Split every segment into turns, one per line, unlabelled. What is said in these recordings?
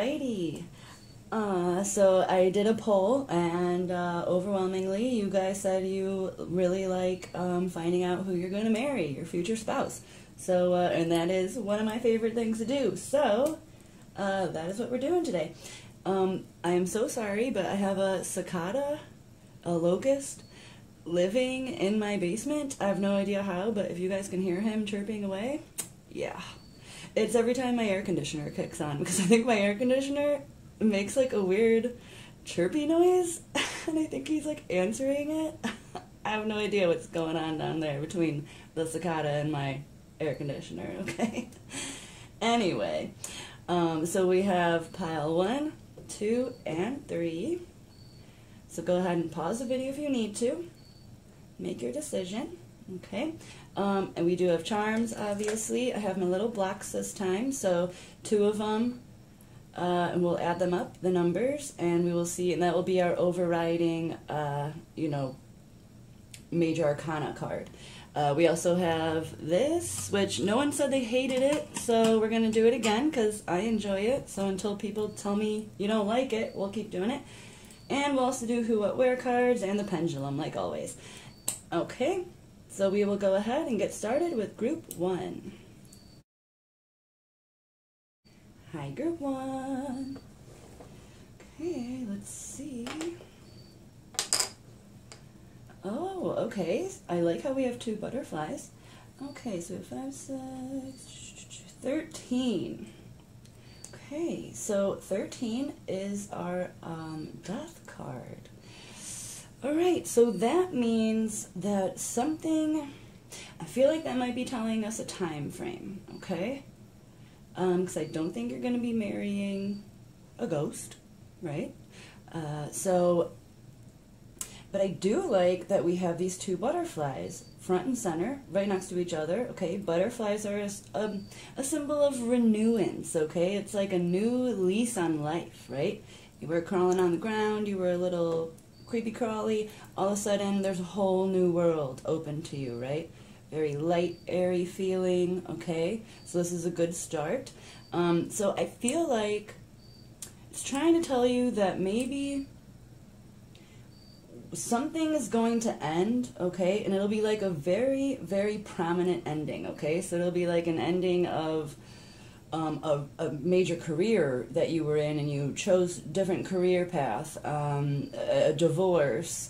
Alrighty. So I did a poll, and overwhelmingly, you guys said you really like finding out who you're going to marry, your future spouse. So, and that is one of my favorite things to do. So, that is what we're doing today. I am so sorry, but I have a cicada, a locust, living in my basement. I have no idea how, but if you guys can hear him chirping away, yeah. It's every time my air conditioner kicks on, because I think my air conditioner makes like a weird chirpy noise, and I think he's like answering it. I have no idea what's going on down there between the cicada and my air conditioner, okay? Anyway, so we have pile 1, 2, and 3. So go ahead and pause the video if you need to. Make your decision, okay? And we do have charms, obviously. I have my little blocks this time, so 2 of them, and we'll add them up, the numbers, and we will see, and that will be our overriding, major arcana card. We also have this, which no one said they hated it, so we're going to do it again because I enjoy it. So until people tell me you don't like it, we'll keep doing it. And we'll also do who, what, where cards and the pendulum, like always. Okay, so we will go ahead and get started with group 1. Hi, group 1. Okay, let's see. Oh, okay. I like how we have 2 butterflies. Okay, so we have 5, 6, 13. Okay, so 13 is our death card. Alright, so that means that something, I feel like that might be telling us a time frame, okay? Because I don't think you're going to be marrying a ghost, right? But I do like that we have these 2 butterflies, front and center, right next to each other, okay? Butterflies are a symbol of renewance, okay? It's like a new lease on life, right? You were crawling on the ground, you were a little creepy crawly, all of a sudden there's a whole new world open to you, right? Very light, airy feeling, okay? So this is a good start. So I feel like it's trying to tell you that maybe something is going to end, okay? And it'll be like a very, very prominent ending, okay? So it'll be like an ending of a major career that you were in and you chose different career path, a divorce,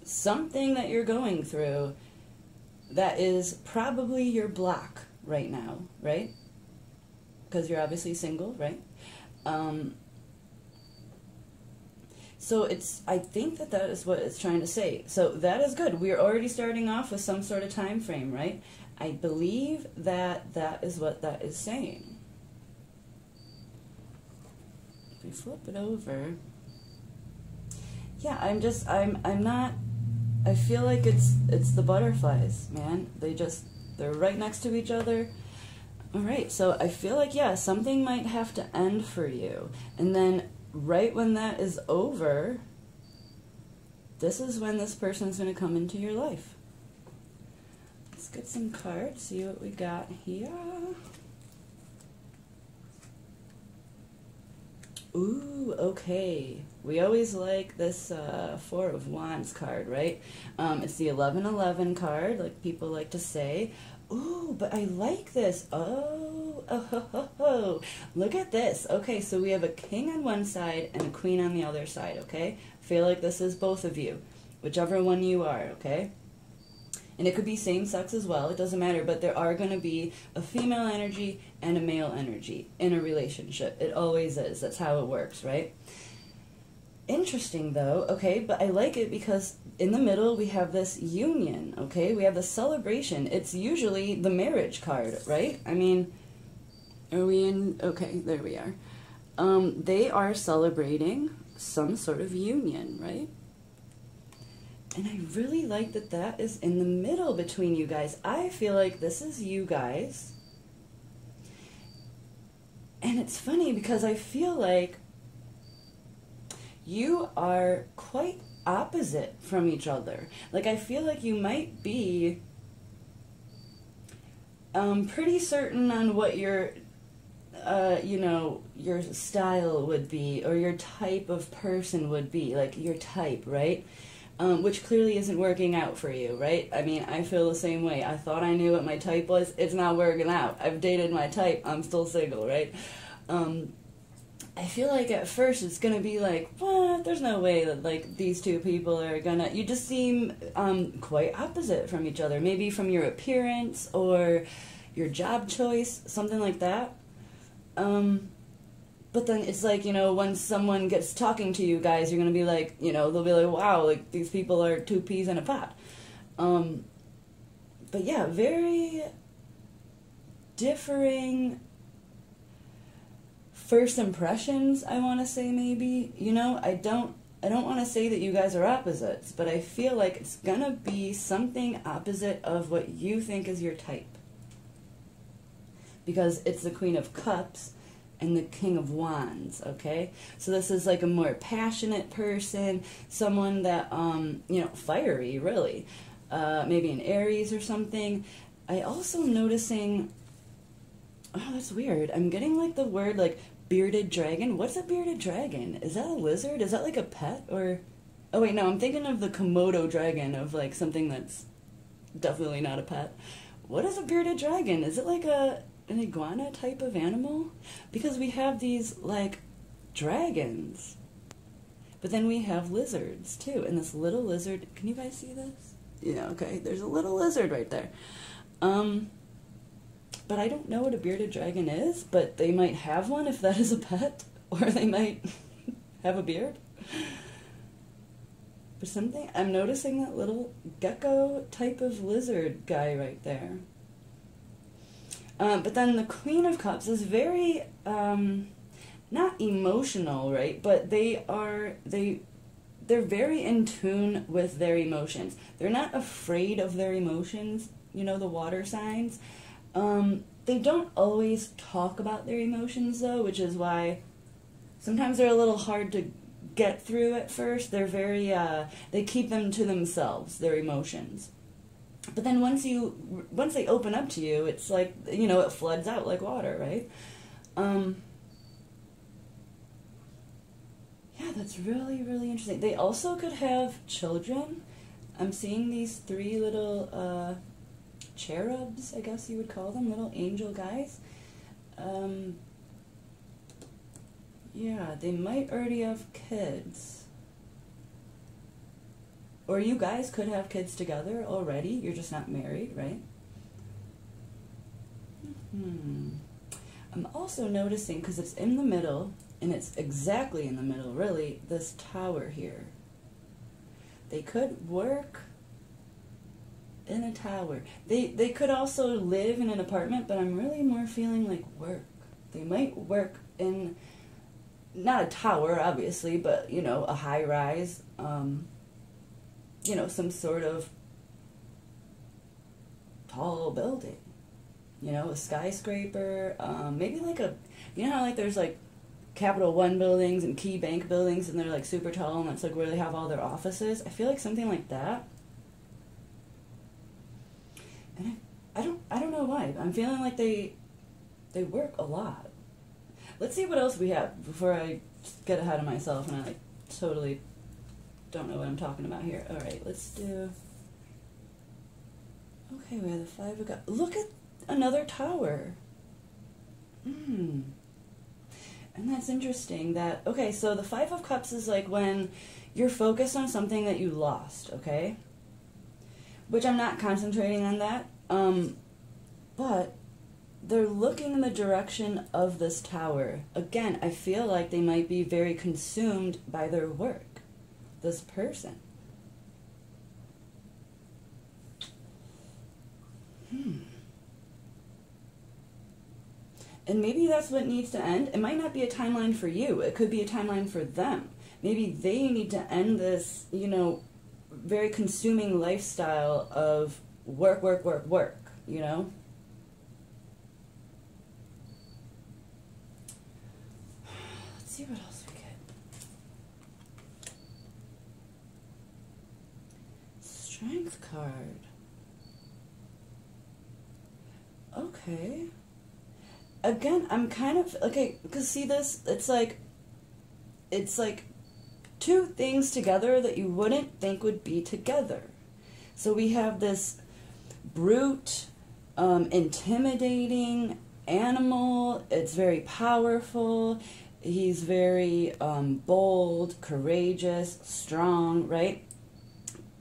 something that you're going through that is probably your block right now, right? Because you're obviously single, right? So I think that is what it's trying to say. So that is good. We're already starting off with some sort of time frame, right? I believe that is what that is saying. If we flip it over, yeah, I'm not, I feel like it's the butterflies, man. They're right next to each other. All right, so I feel like, yeah, something might have to end for you. And then right when that is over, this is when this person's going to come into your life. Let's get some cards, see what we got here. Ooh, okay. We always like this 4 of Wands card, right? It's the 1111 card, like people like to say. Ooh, but I like this. Oh, look at this. Okay, so we have a king on one side and a queen on the other side, okay? I feel like this is both of you, whichever one you are, okay? And it could be same sex as well, it doesn't matter, but there are going to be a female energy and a male energy in a relationship. It always is. That's how it works, right? Interesting though, okay, but I like it because in the middle we have this union, okay? We have the celebration. It's usually the marriage card, right? I mean, are we in? Okay, there we are. They are celebrating some sort of union, right? And I really like that is in the middle between you guys. I feel like this is you guys. And it's funny because I feel like you are quite opposite from each other. Like, I feel like you might be pretty certain on what you're you know, your style would be, or your type of person would be, like your type, right? Which clearly isn't working out for you, right? I mean, I feel the same way. I thought I knew what my type was. It's not working out. I've dated my type. I'm still single, right? I feel like at first it's gonna be like, well, there's no way that like these two people are gonna. You just seem quite opposite from each other. Maybe from your appearance or your job choice, something like that. But then it's like, you know, when someone gets talking to you guys, you're gonna be like, you know, they'll be like, wow, like these people are two peas in a pod. But yeah, very differing first impressions, I want to say, maybe. You know, I don't want to say that you guys are opposites, but I feel like it's gonna be something opposite of what you think is your type, because it's the Queen of Cups and the King of Wands. Okay, so this is like a more passionate person, someone that you know, fiery, really, maybe an Aries or something. I also noticing, oh, that's weird, I'm getting like the word like bearded dragon. What's a bearded dragon? Is that a lizard? Is that like a pet? Or, oh wait, no, I'm thinking of the Komodo dragon, of like something that's definitely not a pet. What is a bearded dragon? Is it like an iguana type of animal? Because we have these like dragons, but then we have lizards too, and this little lizard, can you guys see this? Yeah, okay, there's a little lizard right there. But I don't know what a bearded dragon is, but they might have one if that is a pet, or they might have a beard. But something, I'm noticing that little gecko type of lizard guy right there. But then the Queen of Cups is very, not emotional, right? But they're very in tune with their emotions. They're not afraid of their emotions, you know, the water signs. They don't always talk about their emotions, though, which is why sometimes they're a little hard to get through at first. They're very, they keep them to themselves, their emotions. But then once they open up to you, it's like, you know, it floods out like water, right? Yeah, that's really, really interesting. They also could have children. I'm seeing these three little, cherubs, I guess you would call them, little angel guys. Yeah, they might already have kids. Or you guys could have kids together already, you're just not married, right? I'm also noticing, because it's in the middle, and it's exactly in the middle, really, this tower here. They could work in a tower. They could also live in an apartment, but I'm really more feeling like work. They might work in, not a tower, obviously, but, you know, a high-rise, you know, some sort of tall building. You know, a skyscraper, maybe like a, you know how like there's like Capital One buildings and Key Bank buildings, and they're like super tall, and that's like where they have all their offices. I feel like something like that. And I don't know why. I'm feeling like they work a lot. Let's see what else we have before I get ahead of myself and I like totally don't know what I'm talking about here. All right, let's do. Okay, we have the Five of Cups. Look at another tower. And that's interesting that, okay, so the Five of Cups is like when you're focused on something that you lost, okay? Which I'm not concentrating on that, but they're looking in the direction of this tower. Again, I feel like they might be very consumed by their work, this person. And maybe that's what needs to end. It might not be a timeline for you. It could be a timeline for them. Maybe they need to end this, you know, very consuming lifestyle of work, work, work, work, you know? Let's see what else we get. Strength card. Okay. again, I'm kind of, okay, because see this, it's like two things together that you wouldn't think would be together. So we have this brute, intimidating animal. It's very powerful. He's very bold, courageous, strong, right?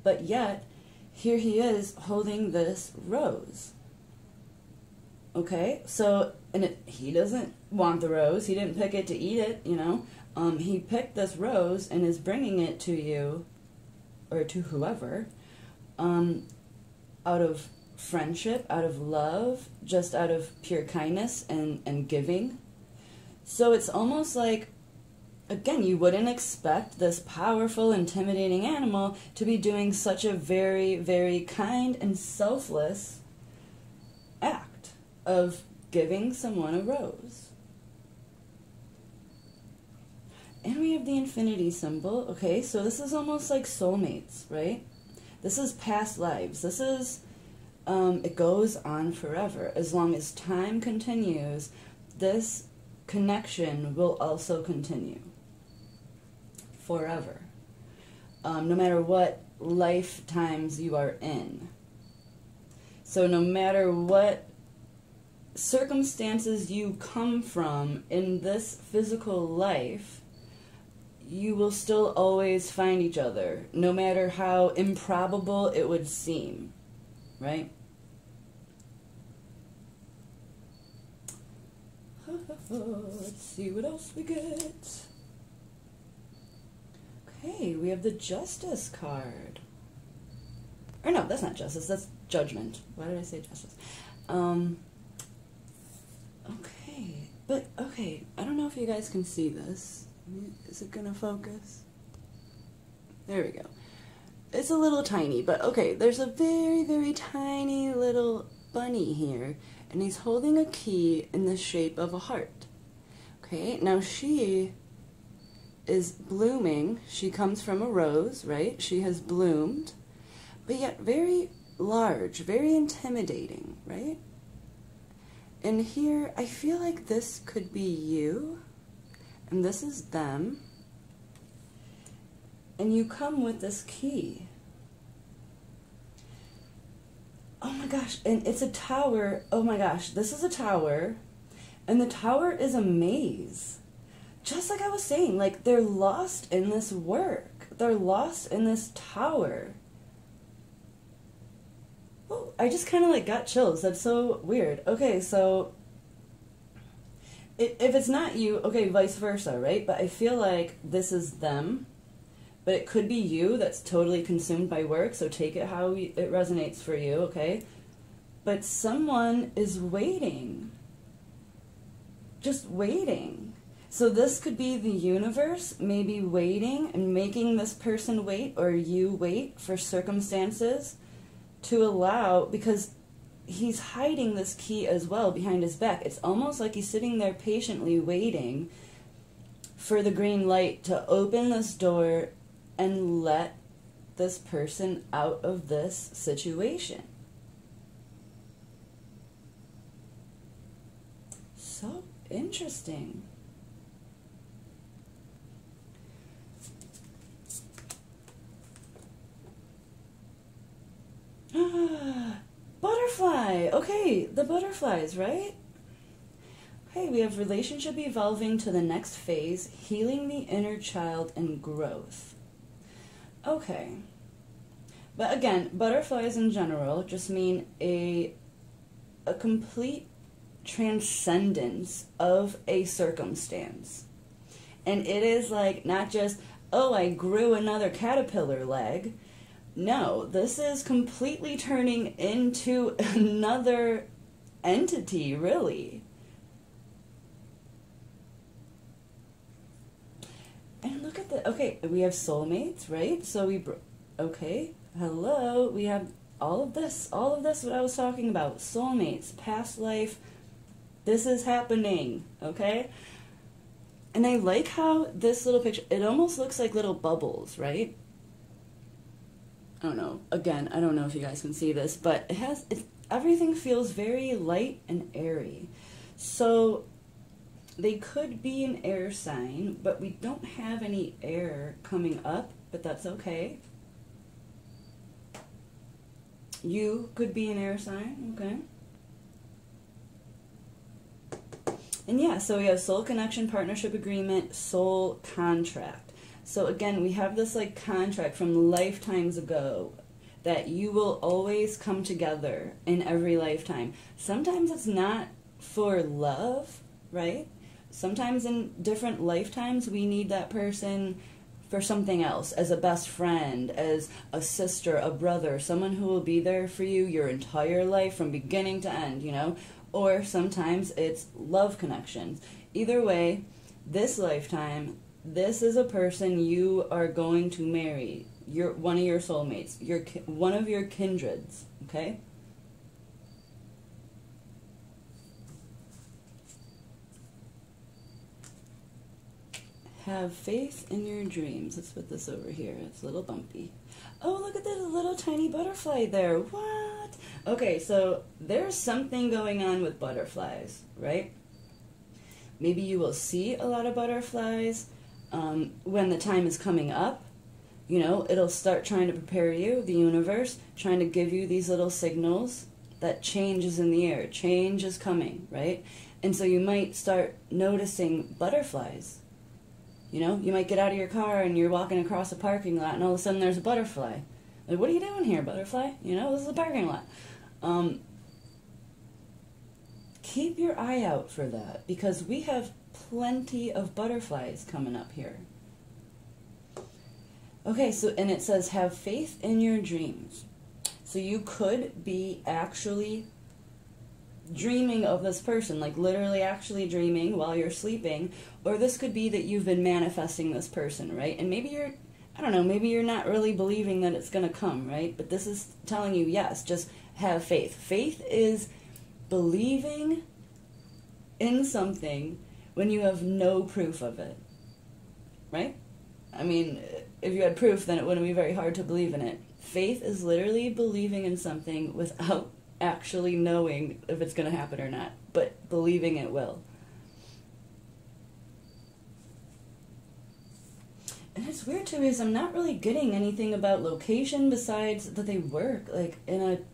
But yet, here he is holding this rose. Okay, so, and he doesn't want the rose. He didn't pick it to eat it, you know. He picked this rose and is bringing it to you, or to whoever, out of friendship, out of love, just out of pure kindness and giving. So it's almost like, again, you wouldn't expect this powerful, intimidating animal to be doing such a very, very kind and selfless act of giving someone a rose. And we have the infinity symbol. Okay, so this is almost like soulmates, right? This is past lives. This is, it goes on forever. As long as time continues, this connection will also continue forever. No matter what lifetimes you are in. So no matter what circumstances you come from in this physical life, you will still always find each other, no matter how improbable it would seem, right? Let's see what else we get. Okay, we have the Justice card. Or no, that's not Justice, that's Judgment. Why did I say Justice? Okay, but okay, I don't know if you guys can see this. Is it gonna focus? There we go. It's a little tiny, but okay, there's a very, very tiny little bunny here, and he's holding a key in the shape of a heart. Okay, now she is blooming. She comes from a rose, right? She has bloomed, but yet very large, very intimidating, right? And here, I feel like this could be you, and this is them, and you come with this key. Oh my gosh, and it's a tower. Oh my gosh, this is a tower, and the tower is a maze. Just like I was saying, like, they're lost in this work. They're lost in this tower. Oh, I just kind of, like, got chills. That's so weird. Okay, so if it's not you, okay, vice versa, right? But I feel like this is them, but it could be you that's totally consumed by work, so take it how it resonates for you, okay? But someone is waiting. Just waiting. So this could be the universe maybe waiting and making this person wait, or you wait for circumstances to allow, because he's hiding this key as well behind his back. It's almost like he's sitting there patiently waiting for the green light to open this door and let this person out of this situation. So interesting. Butterfly! Okay, the butterflies, right? Okay, we have relationship evolving to the next phase, healing the inner child and growth. Okay. But again, butterflies in general just mean a complete transcendence of a circumstance. And it is like not just, oh, I grew another caterpillar leg. No, this is completely turning into another entity, really. And look at the, okay, we have soulmates, right? So okay, hello, we have all of this, what I was talking about, soulmates, past life, this is happening, okay? And I like how this little picture, it almost looks like little bubbles, right? I don't know, again, I don't know if you guys can see this, but everything feels very light and airy. So they could be an air sign, but we don't have any air coming up, but that's okay. You could be an air sign, okay? And yeah, so we have soul connection, partnership agreement, soul contract. So again, we have this like contract from lifetimes ago that you will always come together in every lifetime. Sometimes it's not for love, right? Sometimes in different lifetimes we need that person for something else, as a best friend, as a sister, a brother, someone who will be there for you your entire life from beginning to end, you know? Or sometimes it's love connections. Either way, this lifetime, this is a person you are going to marry. You're one of your soulmates, one of your kindreds, okay? Have faith in your dreams. Let's put this over here. It's a little bumpy. Oh, look at that little tiny butterfly there. What? Okay, so there's something going on with butterflies, right? Maybe you will see a lot of butterflies when the time is coming up. You know, it'll start trying to prepare you, the universe, trying to give you these little signals that change is in the air. Change is coming, right? And so you might start noticing butterflies. You know, you might get out of your car and you're walking across a parking lot and all of a sudden there's a butterfly. Like, what are you doing here, butterfly? You know, this is a parking lot. Keep your eye out for that because we have plenty of butterflies coming up here. Okay, so, and it says, have faith in your dreams. So you could be actually dreaming of this person, like literally actually dreaming while you're sleeping, or this could be that you've been manifesting this person, right? And maybe you're, I don't know, maybe you're not really believing that it's going to come, right? But this is telling you, yes, just have faith. Faith is believing in something when you have no proof of it, right? I mean, if you had proof, then it wouldn't be very hard to believe in it. Faith is literally believing in something without actually knowing if it's going to happen or not, but believing it will. And it's weird too because I'm not really getting anything about location besides that they work like in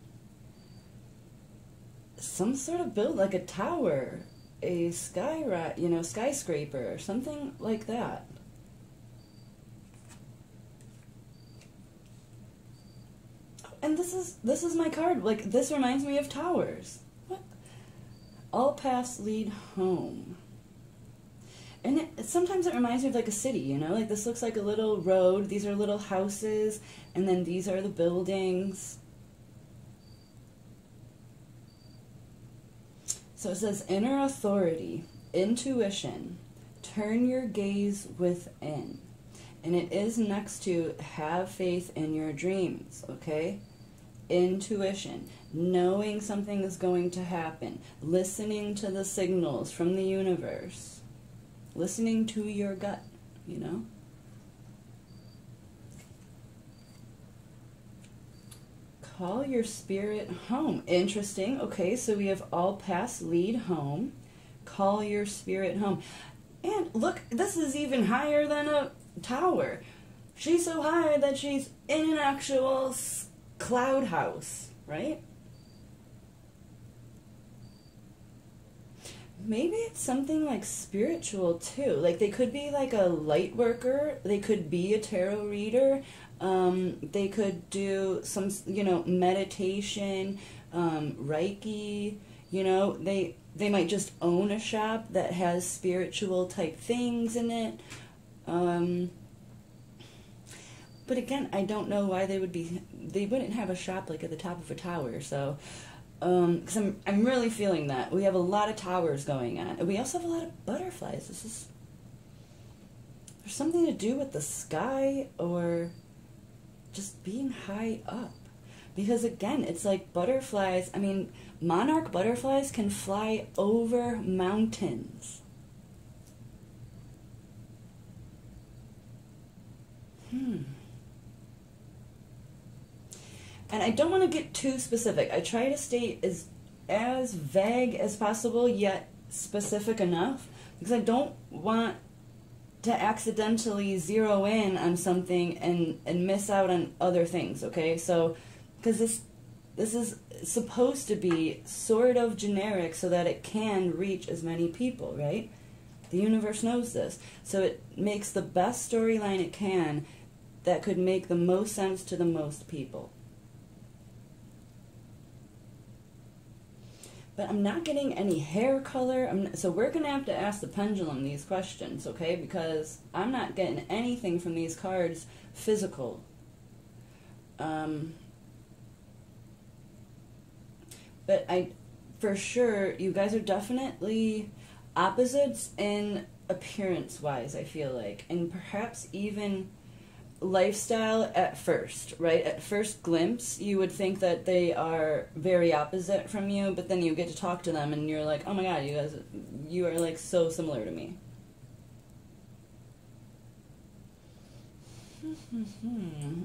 some sort of build, like a tower, a skyscraper or something like that. And this is my card. Like, this reminds me of towers. What? All paths lead home. And sometimes it reminds me of like a city, you know? Like, this looks like a little road. These are little houses. And then these are the buildings. So it says inner authority, intuition, turn your gaze within. And it is next to have faith in your dreams, okay? Intuition, knowing something is going to happen, listening to the signals from the universe, listening to your gut, you know? Call your spirit home. Interesting. Okay, so we have all paths lead home. Call your spirit home. And look, this is even higher than a tower. She's so high that she's in an actual cloud house, right? Maybe it's something like spiritual too. Like they could be like a light worker. They could be a tarot reader. They could do some, you know, meditation, Reiki. You know, they might just own a shop that has spiritual type things in it. But again, I don't know why they wouldn't have a shop like at the top of a tower. So, because I'm really feeling that we have a lot of towers going on, and we also have a lot of butterflies. There's something to do with the sky or just being high up, because again, it's like butterflies. I mean, monarch butterflies can fly over mountains. And I don't want to get too specific. I try to stay as vague as possible, yet specific enough because I don't want to accidentally zero in on something and miss out on other things, okay? So, because this is supposed to be sort of generic so that it can reach as many people, right? The universe knows this. So it makes the best storyline it can that could make the most sense to the most people. But I'm not getting any hair color. So we're going to have to ask the pendulum these questions, okay? Because I'm not getting anything from these cards physical. But for sure, you guys are definitely opposites in appearance-wise, I feel like. And perhaps even lifestyle at first, right? At first glimpse, you would think that they are very opposite from you, but then you get to talk to them and you're like, oh my god, you are like so similar to me.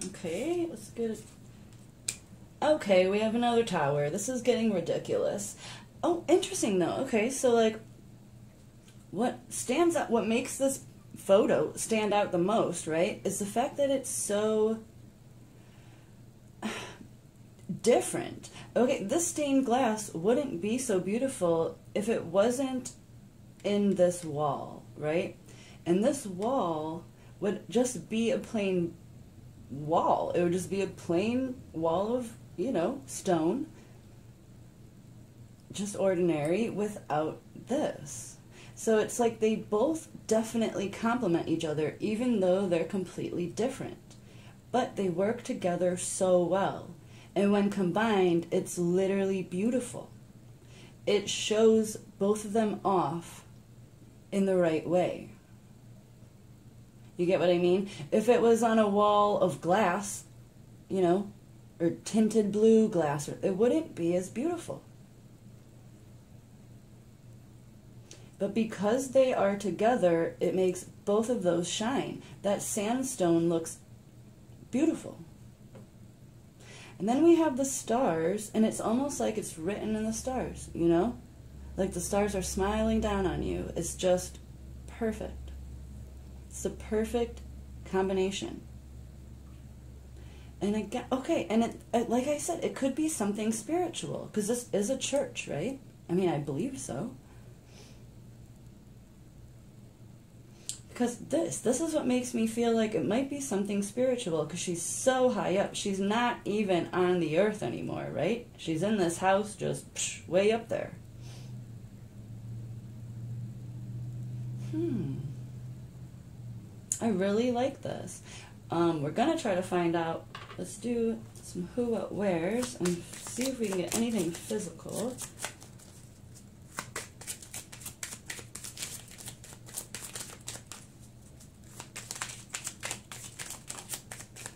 Okay, let's get it. Okay, we have another tower. This is getting ridiculous. Oh, interesting though. Okay, so like, what stands out, what makes this photo stand out the most, right, is the fact that it's so different. Okay, this stained glass wouldn't be so beautiful if it wasn't in this wall, right? And this wall would just be a plain wall. It would just be a plain wall of, you know, stone. Just ordinary without this. So it's like they both definitely complement each other, even though they're completely different. But they work together so well. And when combined, it's literally beautiful. It shows both of them off in the right way. You get what I mean? If it was on a wall of glass, you know, or tinted blue glass, it wouldn't be as beautiful. But because they are together, it makes both of those shine. That sandstone looks beautiful. And then we have the stars, and it's almost like it's written in the stars, you know? Like the stars are smiling down on you. It's just perfect. It's the perfect combination. And again, okay, and it, like I said, it could be something spiritual, because this is a church, right? I mean, I believe so. Because this is what makes me feel like it might be something spiritual, because she's so high up. She's not even on the earth anymore, right? She's in this house just way up there. I really like this. We're going to try to find out. Let's do some who, what, wheres, and see if we can get anything physical.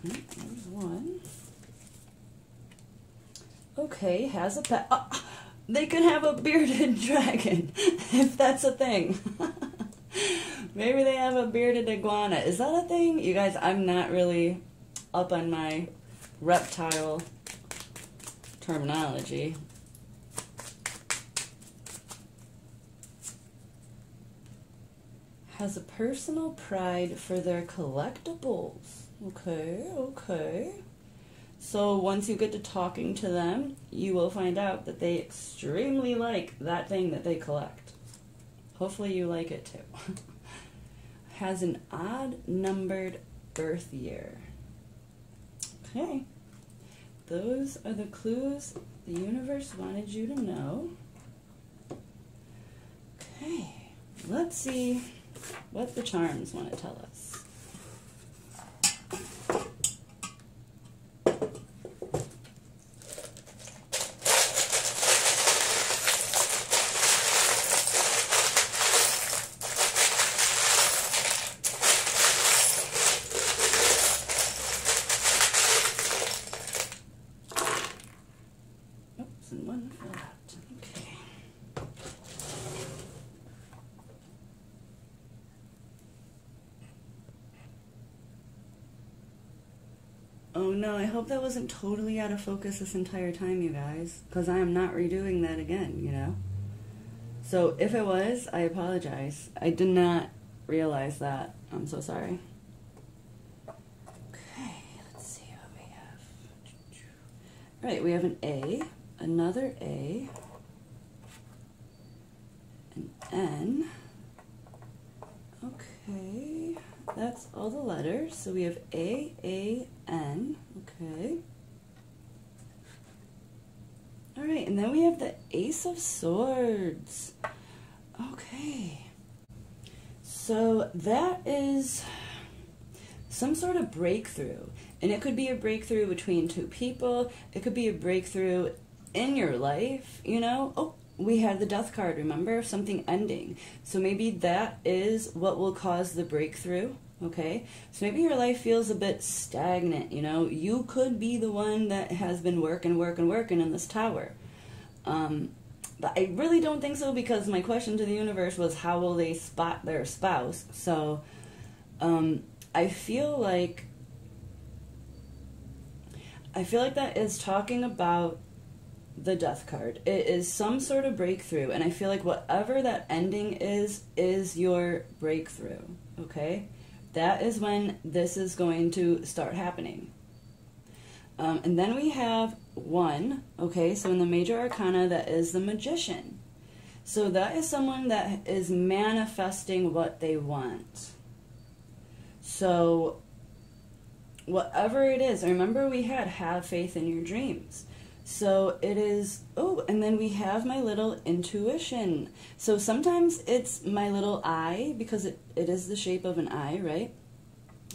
There's one. Okay, has a pet. Oh, they could have a bearded dragon, if that's a thing. Maybe they have a bearded iguana. Is that a thing? You guys, I'm not really up on my reptile terminology. Has a personal pride for their collectibles. Okay, okay. So once you get to talking to them, you will find out that they extremely like that thing that they collect. Hopefully you like it too. Has an odd numbered birth year. Okay. Those are the clues the universe wanted you to know. Okay. Let's see what the charms want to tell us. And one for that. Okay. Oh no, I hope that wasn't totally out of focus this entire time, you guys, because I am not redoing that again, you know? So if it was, I apologize. I did not realize that. I'm so sorry. Okay, let's see what we have. All right, we have an A, another A, an N. Okay, that's all the letters. So we have A, N. Okay. All right, and then we have the Ace of Swords. Okay. So that is some sort of breakthrough. And it could be a breakthrough between two people. It could be a breakthrough in your life, you know? Oh, we had the Death card, remember? Something ending. So maybe that is what will cause the breakthrough, okay? So maybe your life feels a bit stagnant, you know? You could be the one that has been working in this tower. But I really don't think so, because my question to the universe was, how will they spot their spouse? So I feel like that is talking about the Death card. It is some sort of breakthrough, and I feel like whatever that ending is your breakthrough, okay? That is when this is going to start happening. And then we have 1, okay? So in the Major Arcana, that is the Magician. So that is someone that is manifesting what they want. So whatever it is, remember we had have faith in your dreams. So it is, oh, and then we have my little intuition. So sometimes it's my little eye, because it is the shape of an eye, right?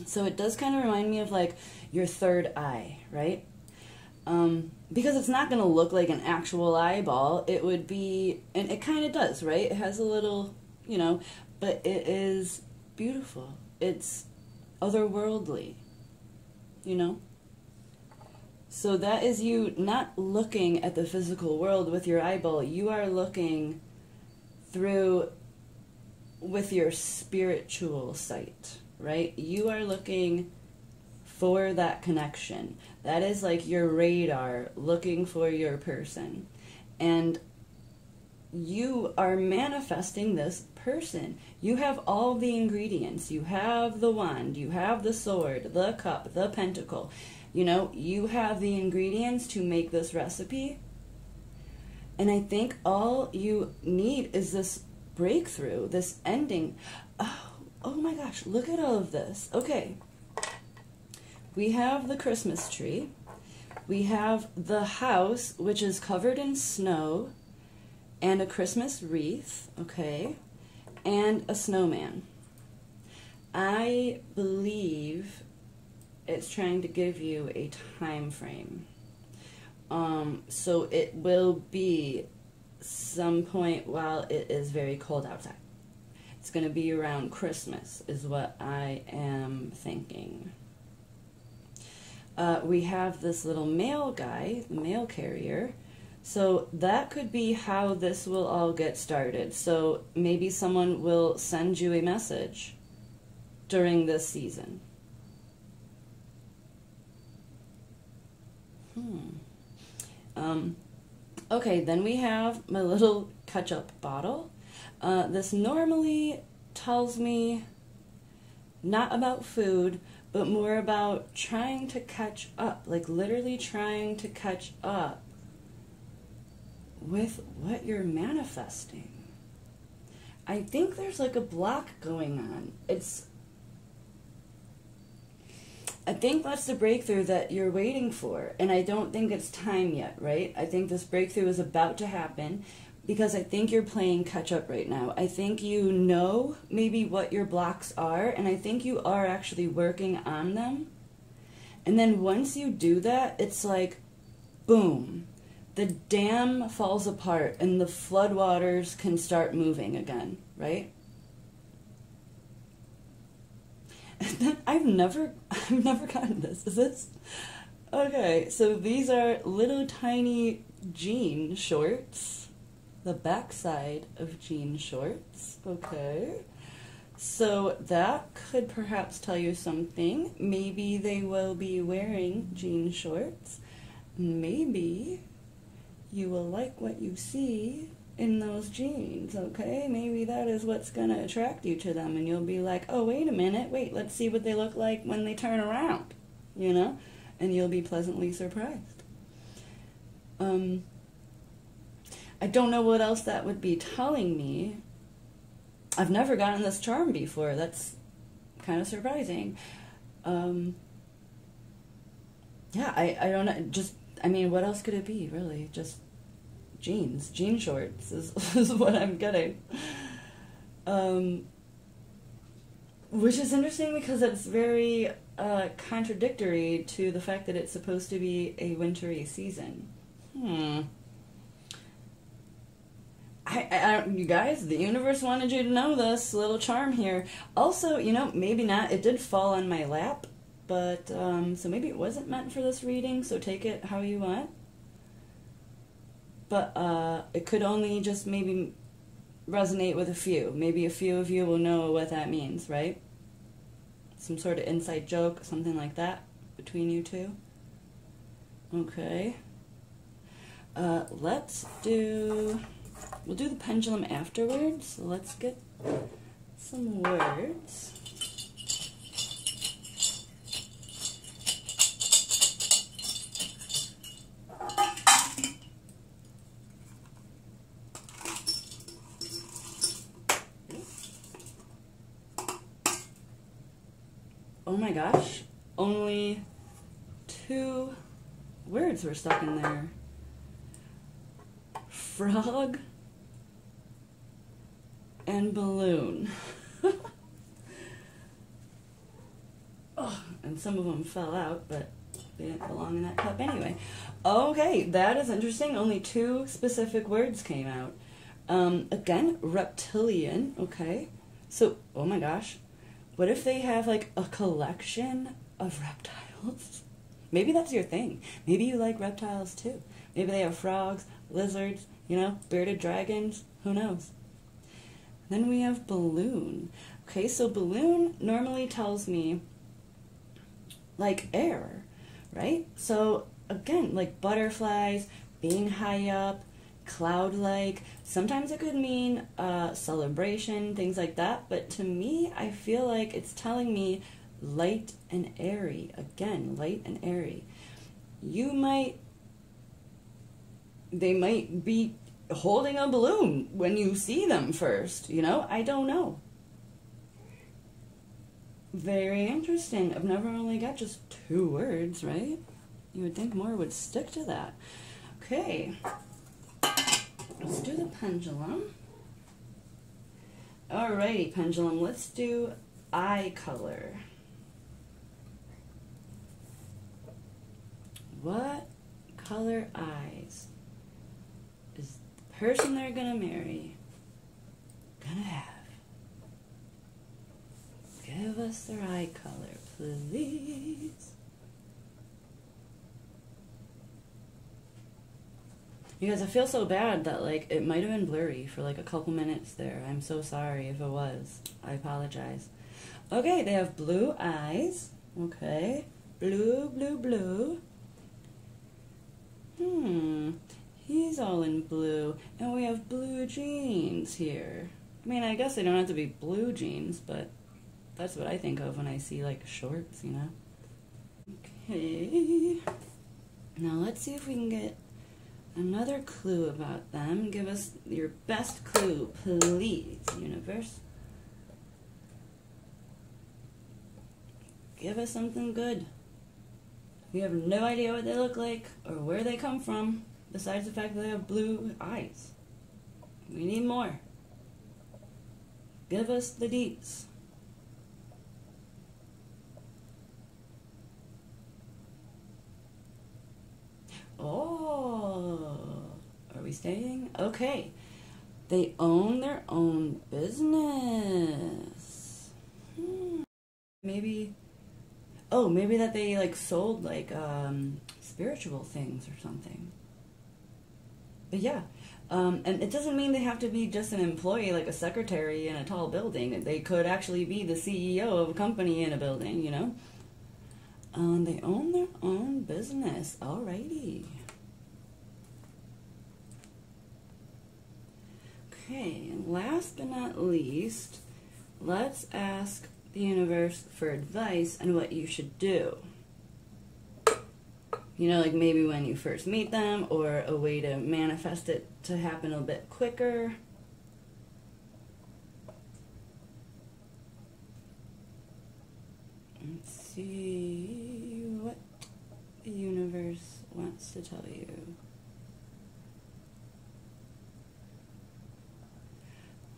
So it does kind of remind me of like your third eye, right? Because it's not going to look like an actual eyeball. It would be, and it kind of does, right? It has a little, you know, but it is beautiful. It's otherworldly, you know? So that is you not looking at the physical world with your eyeball. You are looking through with your spiritual sight, right? You are looking for that connection. That is like your radar looking for your person. And you are manifesting this person. You have all the ingredients. You have the wand, you have the sword, the cup, the pentacle. You know, you have the ingredients to make this recipe. And I think all you need is this breakthrough, this ending. Oh my gosh, look at all of this. Okay. We have the Christmas tree. We have the house, which is covered in snow, and a Christmas wreath, okay, and a snowman. I believe it's trying to give you a time frame. So it will be some point while it is very cold outside. It's going to be around Christmas is what I am thinking. We have this little mail guy, the mail carrier. So that could be how this will all get started. So maybe someone will send you a message during this season. Okay, then we have my little ketchup bottle. This normally tells me not about food, but more about trying to catch up, like literally trying to catch up with what you're manifesting. I think there's like a block going on. I think that's the breakthrough that you're waiting for, and I don't think it's time yet, right? I think this breakthrough is about to happen because I think you're playing catch up right now. I think you know maybe what your blocks are, and I think you are actually working on them. And then once you do that, it's like, boom, the dam falls apart and the floodwaters can start moving again, right? I've never gotten this. Is this? Okay, so these are little tiny jean shorts. The backside of jean shorts. Okay. So that could perhaps tell you something. Maybe they will be wearing jean shorts. Maybe you will like what you see in those jeans, okay? Maybe that is what's gonna attract you to them, and you'll be like, oh, wait a minute, wait, let's see what they look like when they turn around, you know? And you'll be pleasantly surprised. I don't know what else that would be telling me. I've never gotten this charm before. That's kind of surprising. Yeah, I don't know. Just, I mean, what else could it be, really? Just jeans. Jean shorts is what I'm getting. Which is interesting because it's very contradictory to the fact that it's supposed to be a wintry season. You guys, the universe wanted you to know this little charm here. Also, you know, maybe not. It did fall on my lap, but so maybe it wasn't meant for this reading, so take it how you want. But it could only just maybe resonate with a few. Maybe a few of you will know what that means, right? Some sort of inside joke, something like that, between you two. Okay. We'll do the pendulum afterwards, so let's get some words. Oh my gosh, only 2 words were stuck in there. Frog and balloon. Oh, and some of them fell out, but they didn't belong in that cup anyway. Okay, that is interesting. Only 2 specific words came out. Again, reptilian, okay. So, oh my gosh, what if they have like a collection of reptiles? Maybe that's your thing. Maybe you like reptiles too. Maybe they have frogs, lizards, you know, bearded dragons, who knows? Then we have balloon. Okay, so balloon normally tells me like air, right? So again, like butterflies, being high up, cloud-like. Sometimes it could mean celebration, things like that. But to me, I feel like it's telling me light and airy. Again, light and airy. They might be holding a balloon when you see them first, you know? I don't know. Very interesting. I've never only got just 2 words, right? You would think more would stick to that. Okay. Let's do the pendulum. Alrighty, pendulum. Let's do eye color. What color eyes is the person they're gonna marry gonna have? Give us their eye color, please. You guys, I feel so bad that, like, it might have been blurry for, like, a couple minutes there. I'm so sorry if it was. I apologize. Okay, they have blue eyes. Okay. Blue, blue, blue. He's all in blue. And we have blue jeans here. I mean, I guess they don't have to be blue jeans, but that's what I think of when I see, like, shorts, you know? Okay. Now, let's see if we can get another clue about them. Give us your best clue, please, universe. Give us something good. We have no idea what they look like or where they come from, besides the fact that they have blue eyes. We need more. Give us the deets. Oh, are we staying? Okay. They own their own business. Maybe, oh, maybe that they, like, sold, like, spiritual things or something. But yeah, and it doesn't mean they have to be just an employee, like a secretary in a tall building. They could actually be the CEO of a company in a building, you know? They own their own business. Alrighty. Okay, and last but not least, let's ask the universe for advice on what you should do. You know, like maybe when you first meet them, or a way to manifest it to happen a bit quicker. Let's see what the universe wants to tell you.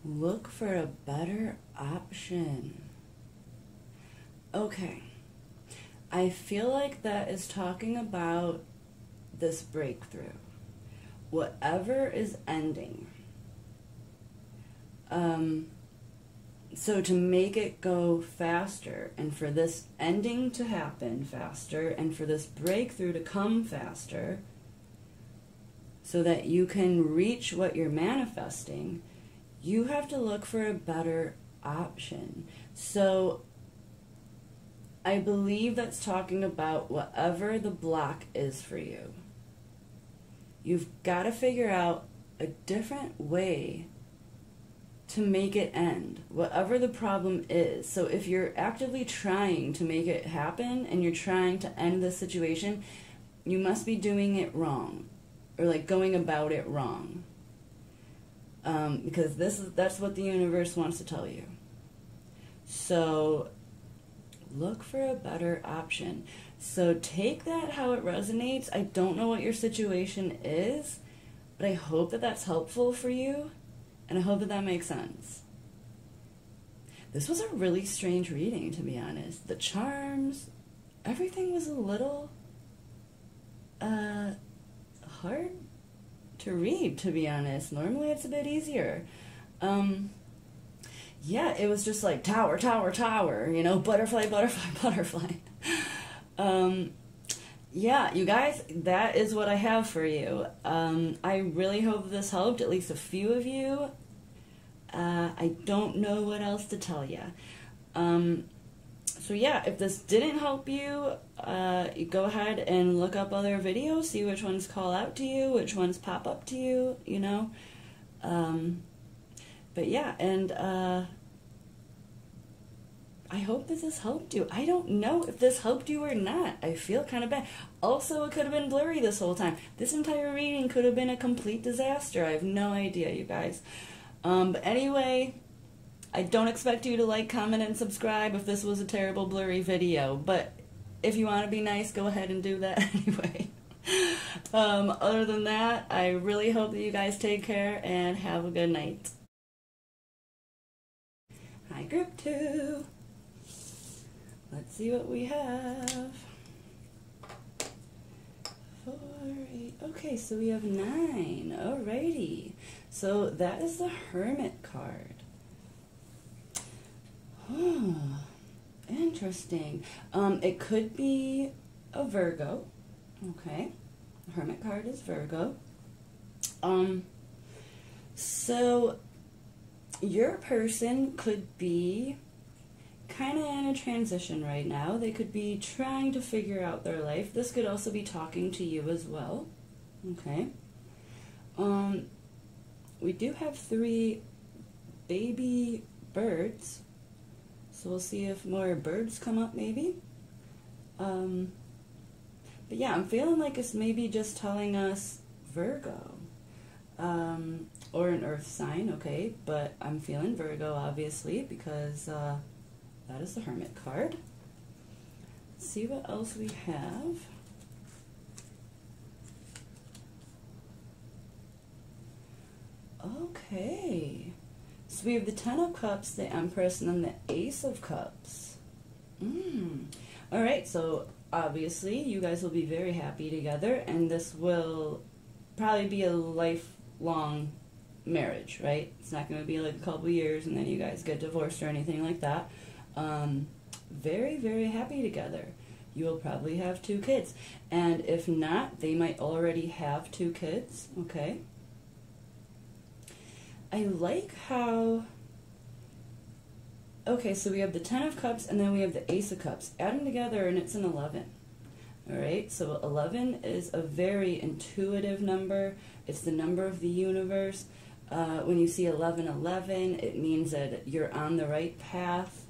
Look for a better option. Okay. I feel like that is talking about this breakthrough. Whatever is ending. So to make it go faster, and for this ending to happen faster, and for this breakthrough to come faster, so that you can reach what you're manifesting, you have to look for a better option. So I believe that's talking about whatever the block is for you. You've got to figure out a different way to make it end, whatever the problem is. So if you're actively trying to make it happen and you're trying to end the situation, you must be doing it wrong, or like going about it wrong. Because that's what the universe wants to tell you. So look for a better option. So take that how it resonates. I don't know what your situation is, but I hope that that's helpful for you, and I hope that that makes sense. This was a really strange reading, to be honest. The charms, everything was a little hard to read, to be honest. Normally it's a bit easier. Yeah, it was just like tower, tower, tower, you know, butterfly, butterfly, butterfly. Yeah, you guys, that is what I have for you. I really hope this helped at least a few of you. I don't know what else to tell you. So yeah, if this didn't help you, you go ahead and look up other videos, see which ones call out to you, which ones pop up to you, you know. But yeah, and I hope that this helped you. I don't know if this helped you or not. I feel kind of bad. Also, it could have been blurry this whole time. This entire reading could have been a complete disaster. I have no idea, you guys. But anyway, I don't expect you to like, comment, and subscribe if this was a terrible blurry video. But if you want to be nice, go ahead and do that anyway. Other than that, I really hope that you guys take care and have a good night. Hi, group 2. Let's see what we have. 4, 8. Okay, so we have 9. Alrighty. So that is the Hermit card. Oh, interesting. It could be a Virgo. Okay. The Hermit card is Virgo. So your person could be kind of in a transition right now. They could be trying to figure out their life. This could also be talking to you as well. Okay. We do have 3 baby birds. So we'll see if more birds come up maybe. But yeah, I'm feeling like it's maybe just telling us Virgo. Or an earth sign, okay? But I'm feeling Virgo, obviously, because that is the Hermit card. Let's see what else we have. Okay. So we have the 10 of Cups, the Empress, and then the Ace of Cups. Alright, so obviously you guys will be very happy together, and this will probably be a lifelong marriage, right? It's not going to be like a couple years and then you guys get divorced or anything like that. Very, very happy together. You will probably have 2 kids. And if not, they might already have 2 kids, okay? I like how... Okay, so we have the 10 of Cups and then we have the Ace of Cups. Add them together and it's an 11. Alright, so 11 is a very intuitive number. It's the number of the universe. When you see 1111, it means that you're on the right path.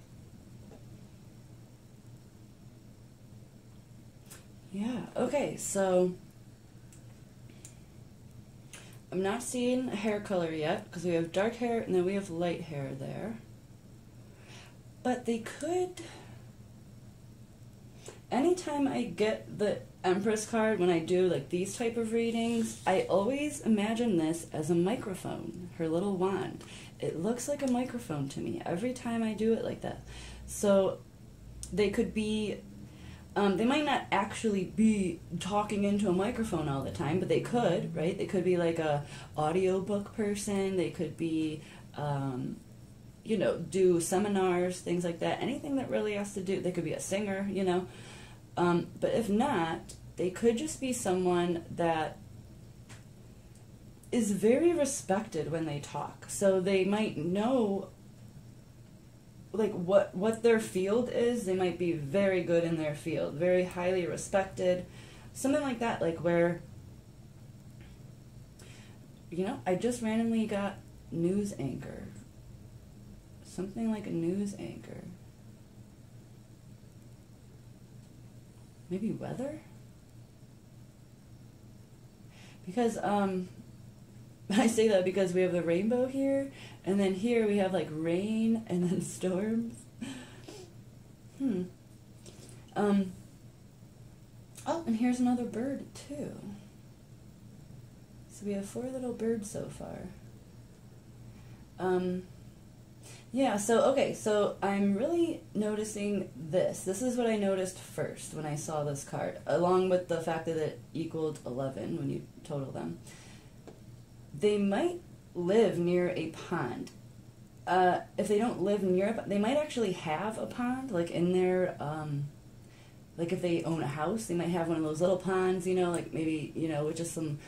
Yeah, okay, so I'm not seeing hair color yet because we have dark hair and then we have light hair there. But they could... Anytime I get the Empress card, when I do like these type of readings, I always imagine this as a microphone, her little wand. It looks like a microphone to me every time I do it like that. So they could be, they might not actually be talking into a microphone all the time, but they could, right? They could be like a audiobook person. They could be, you know, do seminars, things like that. Anything that really has to do, they could be a singer, you know. But if not, they could just be someone that is very respected when they talk. So they might know, like, what their field is. They might be very good in their field, very highly respected. Something like that, like where, you know, I just randomly got news anchor. Something like a news anchor. Maybe weather? Because, I say that because we have the rainbow here, and then here we have, like, rain and then storms. Oh, and here's another bird, too. So we have 4 little birds so far. Yeah, so, okay, so I'm really noticing this. This is what I noticed first when I saw this card, along with the fact that it equaled 11 when you total them. They might live near a pond. If they don't live near a pond, they might actually have a pond, like in their, like if they own a house, they might have one of those little ponds, you know, like maybe, you know, with just some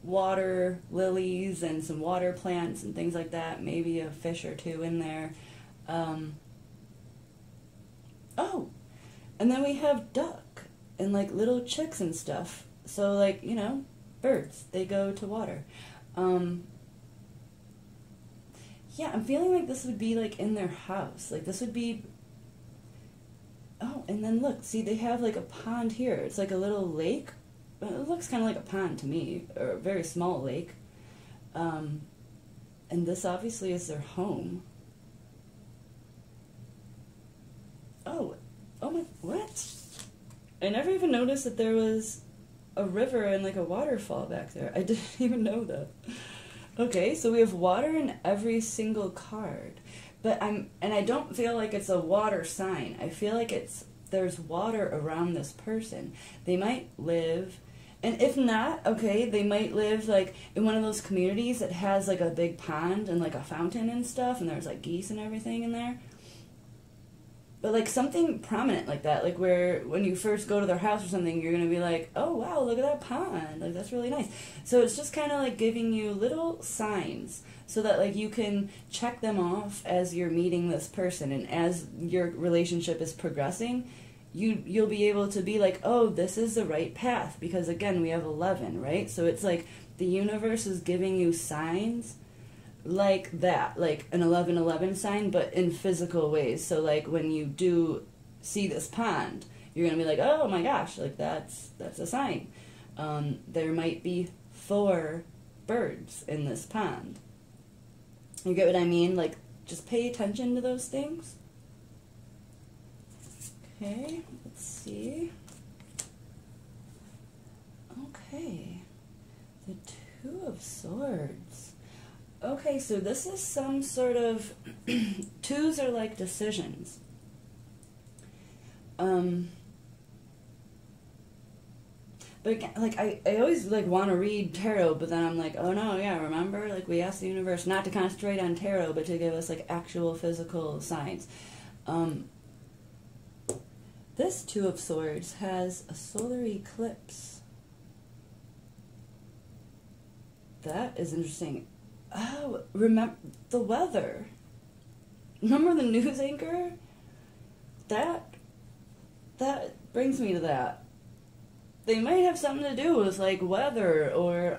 water lilies and some water plants and things like that, maybe a fish or 2 in there. Oh, and then we have duck and like little chicks and stuff. So like, you know, birds, they go to water. Yeah, I'm feeling like this would be like in their house. Like this would be, oh, and then look, see, they have like a pond here. It's like a little lake. It looks kind of like a pond to me, or a very small lake. And this obviously is their home. Oh my, what? I never even noticed that there was a river and like a waterfall back there. I didn't even know that. Okay, so we have water in every single card. But I don't feel like it's a water sign. I feel like there's water around this person. They might live... And if not, okay, they might live, like, in one of those communities that has, like, a big pond and, like, a fountain and stuff, and there's, like, geese and everything in there. But, like, something prominent like that, like, where when you first go to their house or something, you're going to be like, oh, wow, look at that pond. Like, that's really nice. So it's just kind of, like, giving you little signs so that, like, you can check them off as you're meeting this person. And as your relationship is progressing, you'll be able to be like, oh, this is the right path, because again, we have 11, right? So it's like the universe is giving you signs like that, like an 1111 sign, but in physical ways. So like when you do see this pond, you're gonna be like, oh my gosh, like that's a sign. There might be 4 birds in this pond. You get what I mean? Like, just pay attention to those things. Okay, let's see. Okay, the 2 of Swords. Okay, so this is some sort of... 2s are like decisions. But again, like, I always, like, want to read tarot, but then I'm like, oh no, yeah, remember? Like, we asked the universe not to concentrate on tarot, but to give us, like, actual physical signs. This 2 of Swords has a solar eclipse. That is interesting. Oh, remember the weather. Remember the news anchor? That brings me to that. They might have something to do with, like, weather or,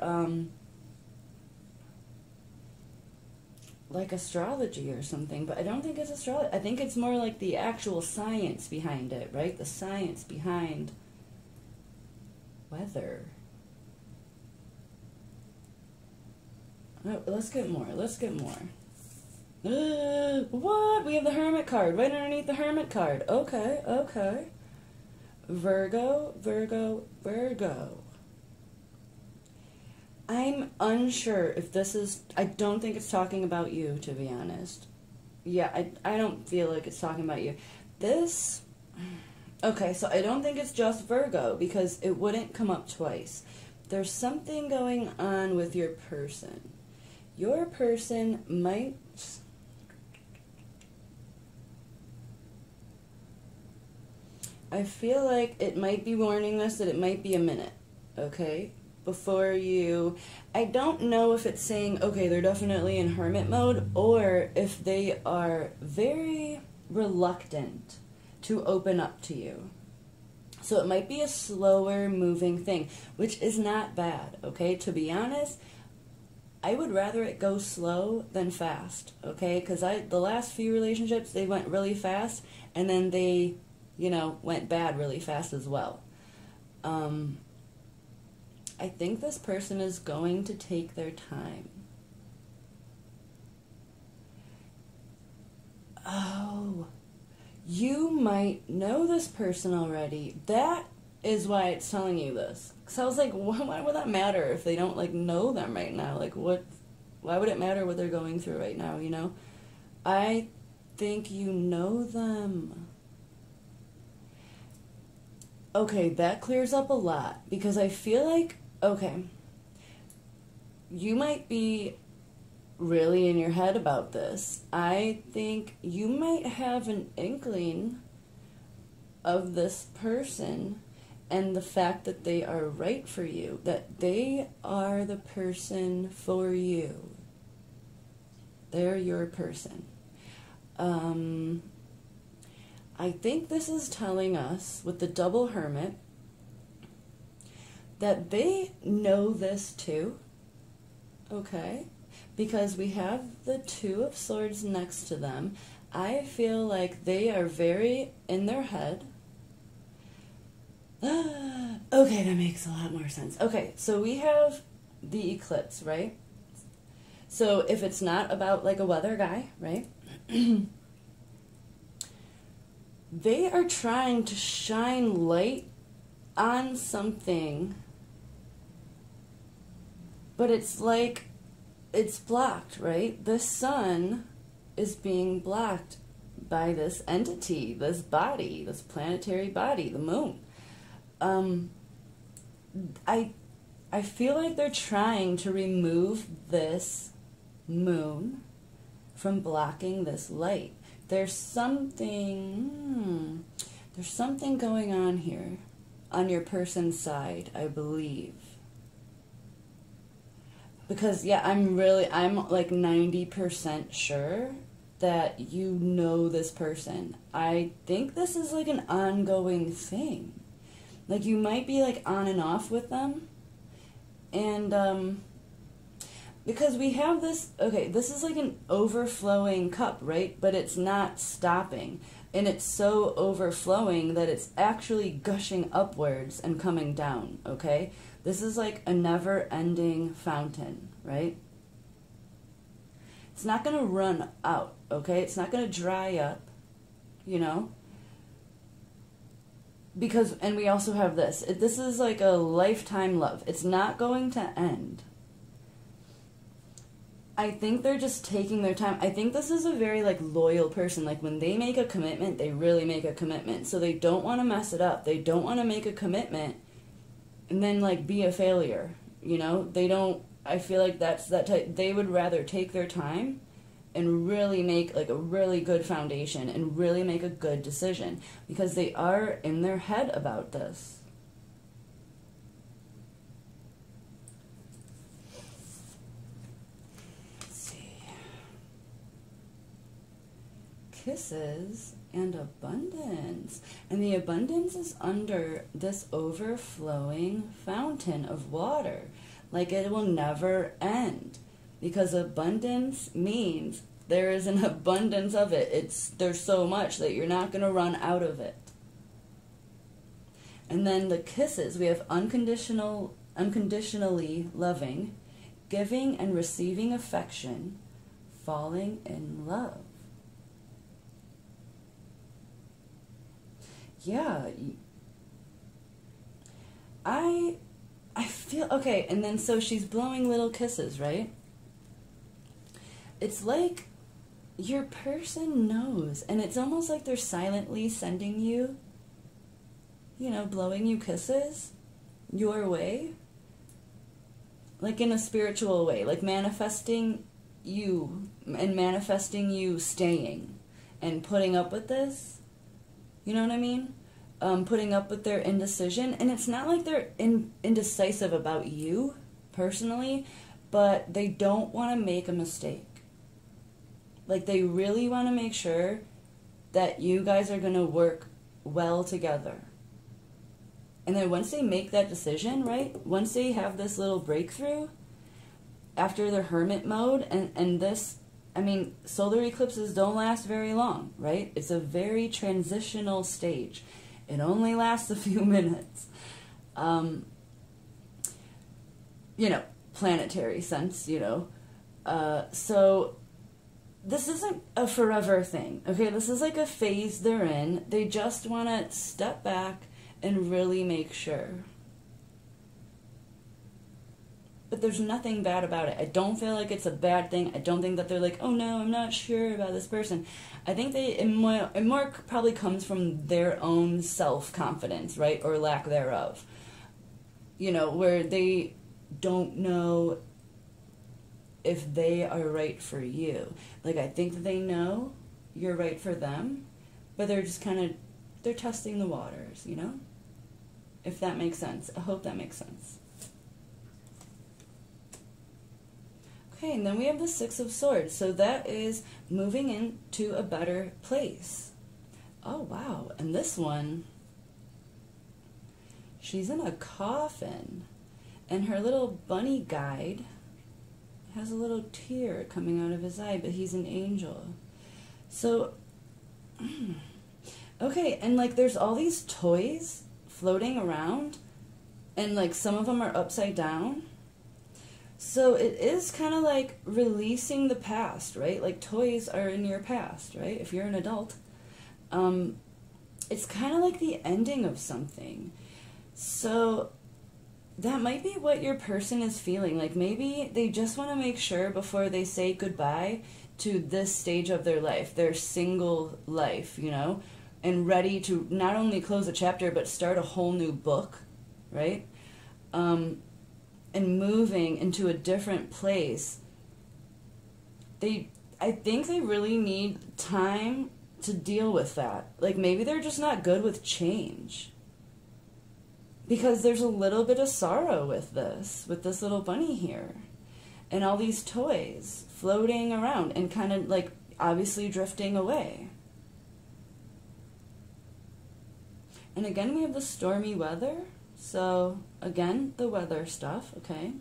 like astrology or something, but I don't think it's astrology. I think it's more like the actual science behind it, right? The science behind weather. Oh, let's get more. Let's get more. What? We have the Hermit card right underneath the Hermit card. Okay, okay. Virgo, Virgo, Virgo. I'm unsure if this is... I don't think it's talking about you, to be honest. Yeah, I don't feel like it's talking about you. This... Okay, so I don't think it's just Virgo, because it wouldn't come up twice. There's something going on with your person. Your person might... I feel like it might be warning us that it might be a minute, okay? Before you... I don't know if it's saying, okay, they're definitely in hermit mode, or if they are very reluctant to open up to you. So it might be a slower moving thing, which is not bad, okay? To be honest, I would rather it go slow than fast, okay? Because the last few relationships, they went really fast, and then they, you know, went bad really fast as well. I think this person is going to take their time. Oh, you might know this person already. That is why it's telling you this. Because I was like, why would that matter if they don't, like, know them right now? Like, what? Why would it matter what they're going through right now, you know? I think you know them. Okay, that clears up a lot. Because I feel like, okay, you might be really in your head about this. I think you might have an inkling of this person and the fact that they are right for you, that they are the person for you. They're your person. I think this is telling us, with the double hermit, that they know this too, okay? Because we have the Two of Swords next to them. I feel like they are very in their head. Okay, that makes a lot more sense. Okay, so we have the eclipse, right? So if it's not about like a weather guy, right? They are trying to shine light on something, but it's like it's blocked, right? The sun is being blocked by this entity, this body, this planetary body, the moon. I feel like they're trying to remove this moon from blocking this light. There's something going on here on your person's side, I believe. Because, yeah, I'm like 90% sure that you know this person. I think this is like an ongoing thing. Like, you might be like on and off with them. And, because we have this, okay, this is like an overflowing cup, right? But it's not stopping. And it's so overflowing that it's actually gushing upwards and coming down, okay? This is like a never-ending fountain, right? It's not going to run out, okay? It's not going to dry up, you know? Because, and we also have this. This is like a lifetime love. It's not going to end. I think they're just taking their time. I think this is a very, like, loyal person. Like, when they make a commitment, they really make a commitment. So they don't want to mess it up. They don't want to make a commitment and then, like, be a failure, you know? They don't, I feel like that's that type. They would rather take their time and really make, like, a really good foundation and really make a good decision because they are in their head about this. Kisses and abundance. And the abundance is under this overflowing fountain of water. Like, it will never end. because abundance means there is an abundance of it. There's so much that you're not going to run out of it. And then the kisses, we have unconditionally loving, giving and receiving affection, falling in love. Yeah, I feel, okay, and then so she's blowing little kisses, right? It's like your person knows, and it's almost like they're silently sending you, blowing you kisses your way, like in a spiritual way, like manifesting you and manifesting you staying and putting up with this. You know what I mean? Putting up with their indecision. And it's not like they're indecisive about you, personally, but they don't want to make a mistake. Like, they really want to make sure that you guys are going to work well together. And then once they make that decision, right? Once they have this little breakthrough, after their hermit mode, and this, I mean, solar eclipses don't last very long, right? It's a very transitional stage. It only lasts a few minutes. Planetary sense, so this isn't a forever thing, okay? This is like a phase they're in. They just want to step back and really make sure. But there's nothing bad about it. I don't feel like it's a bad thing. I don't think that they're like, oh no, I'm not sure about this person. I think it more probably comes from their own self-confidence, right? Or lack thereof. Where they don't know if they are right for you. Like, I think that they know you're right for them, but they're just they're testing the waters, If that makes sense. I hope that makes sense. Okay, and then we have the Six of Swords. So that is moving into a better place. Oh, wow. And this one, she's in a coffin. And her little bunny guide has a little tear coming out of his eye, but he's an angel. So, okay, and like there's all these toys floating around, and like some of them are upside down. So it is kind of like releasing the past, right? Like toys are in your past, right? If you're an adult. It's kind of like the ending of something. So that might be what your person is feeling. Like maybe they just want to make sure before they say goodbye to this stage of their life, their single life, and ready to not only close a chapter but start a whole new book, right? And moving into a different place. I think they really need time to deal with that. Like maybe they're just not good with change. Because there's a little bit of sorrow with this little bunny here. And all these toys floating around and kind of like obviously drifting away. And again, we have the stormy weather. So again, the weather stuff, okay?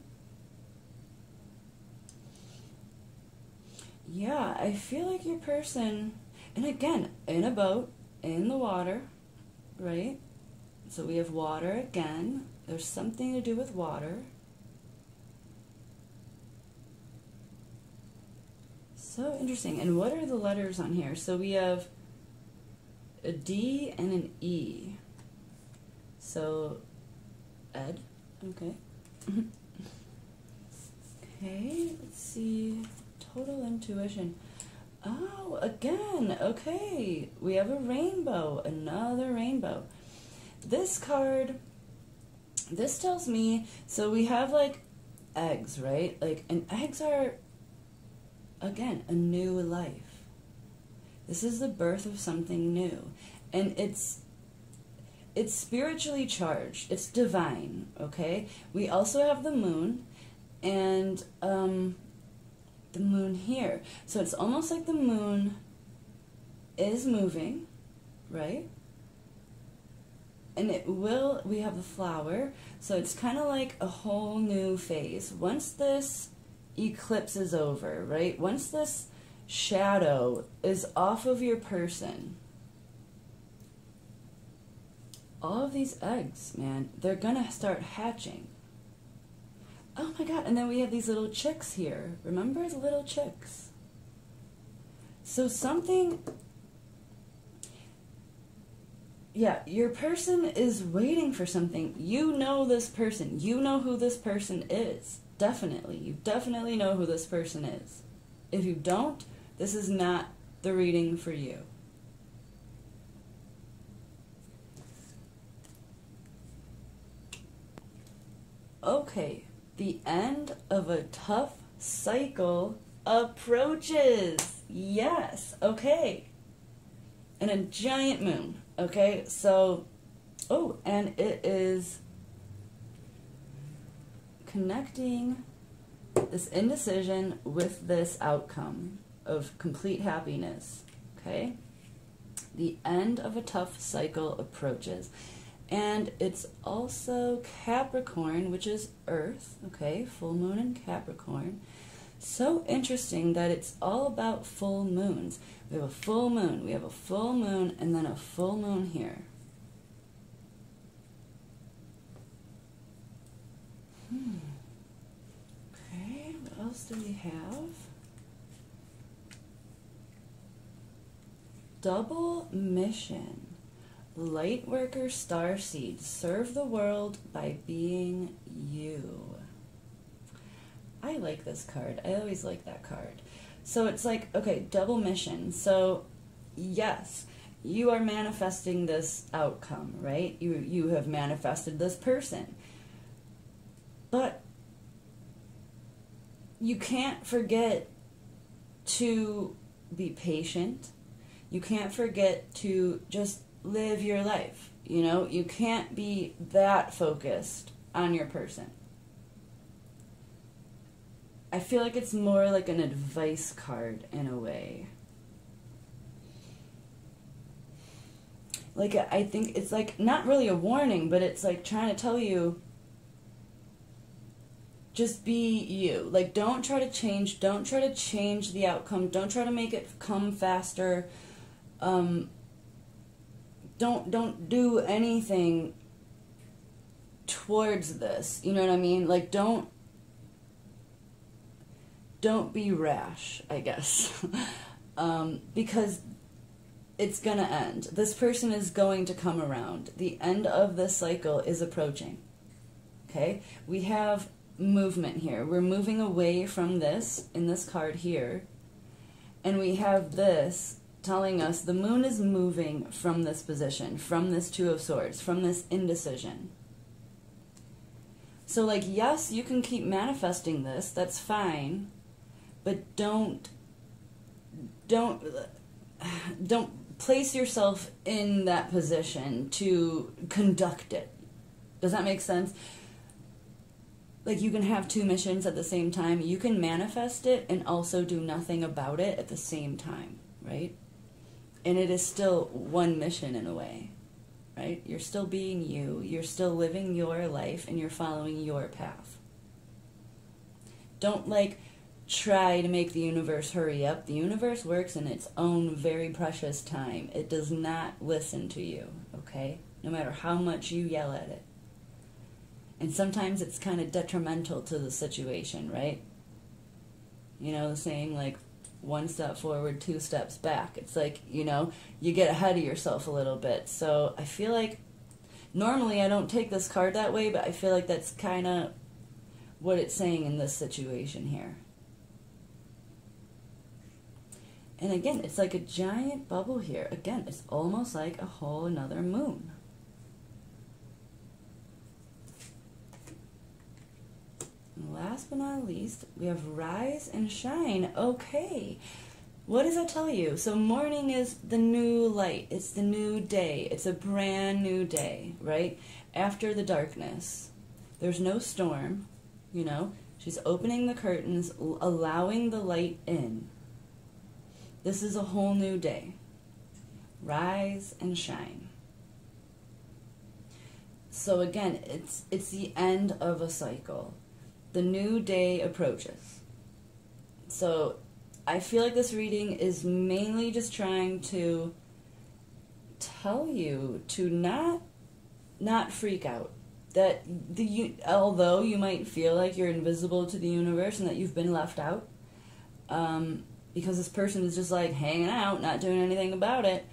Yeah, I feel like your person, and again, in a boat, in the water, right? So we have water again. There's something to do with water. So interesting. And what are the letters on here? So we have a D and an E. So, Ed. Okay. Okay, let's see. Total intuition. Oh, again. Okay. We have a rainbow. Another rainbow. This card, this tells me, so we have like eggs, right? Like, and eggs are, again, a new life. This is the birth of something new. And it's spiritually charged. It's divine, okay? We also have the moon and the moon here. So it's almost like the moon is moving, right? And we have the flower, so it's kind of like a whole new phase. Once this eclipse is over, right? Once this shadow is off of your person, all of these eggs, man, they're gonna start hatching. Oh my God, and then we have these little chicks here. Remember the little chicks? So something, yeah, your person is waiting for something. You know this person. You know who this person is. Definitely. You definitely know who this person is. If you don't, this is not the reading for you. Okay, the end of a tough cycle approaches. Yes, okay. And a giant moon, okay? So, oh, and it is connecting this indecision with this outcome of complete happiness, okay? The end of a tough cycle approaches. And it's also Capricorn, which is Earth, okay? Full moon in Capricorn. So interesting that it's all about full moons. We have a full moon, we have a full moon, and then a full moon here. Okay, what else do we have? Double mission. Lightworker starseed. Serve the world by being you. I like this card. I always like that card. So it's like, okay, double mission. So, yes, you are manifesting this outcome, right? You have manifested this person. But you can't forget to be patient. You can't forget to just live your life. You know, you can't be that focused on your person. I feel like it's more like an advice card in a way. Like, I think it's like, not really a warning, but it's like trying to tell you, just be you. Like, don't try to change the outcome, don't try to make it come faster, don't do anything towards this, you know what I mean? Like, don't be rash, I guess. Because it's gonna end. This person is going to come around. The end of this cycle is approaching. Okay? We have movement here. We're moving away from this, in this card here. And we have this telling us the moon is moving from this position, from this Two of Swords, from this indecision. So, like, yes, you can keep manifesting this. That's fine. But don't place yourself in that position to conduct it. Does that make sense? Like, you can have two missions at the same time. You can manifest it and also do nothing about it at the same time, right? And it is still one mission in a way, right? You're still being you. You're still living your life and you're following your path. Don't, like, try to make the universe hurry up. The universe works in its own very precious time. It does not listen to you, okay? No matter how much you yell at it. And sometimes it's kind of detrimental to the situation, right? You know, the saying, like, one step forward, two steps back. It's like, you know, you get ahead of yourself a little bit. So I feel like, normally I don't take this card that way, but I feel like that's kind of what it's saying in this situation here. And again, it's like a giant bubble here. Again, it's almost like a whole another moon. And last but not least, we have rise and shine. Okay. What does that tell you? So morning is the new light. It's the new day. It's a brand new day, right? After the darkness. There's no storm, you know. She's opening the curtains, allowing the light in. This is a whole new day. Rise and shine. So again, it's the end of a cycle. The new day approaches. So I feel like this reading is mainly just trying to tell you to not freak out. That although you might feel like you're invisible to the universe and that you've been left out, because this person is just like hanging out, not doing anything about it,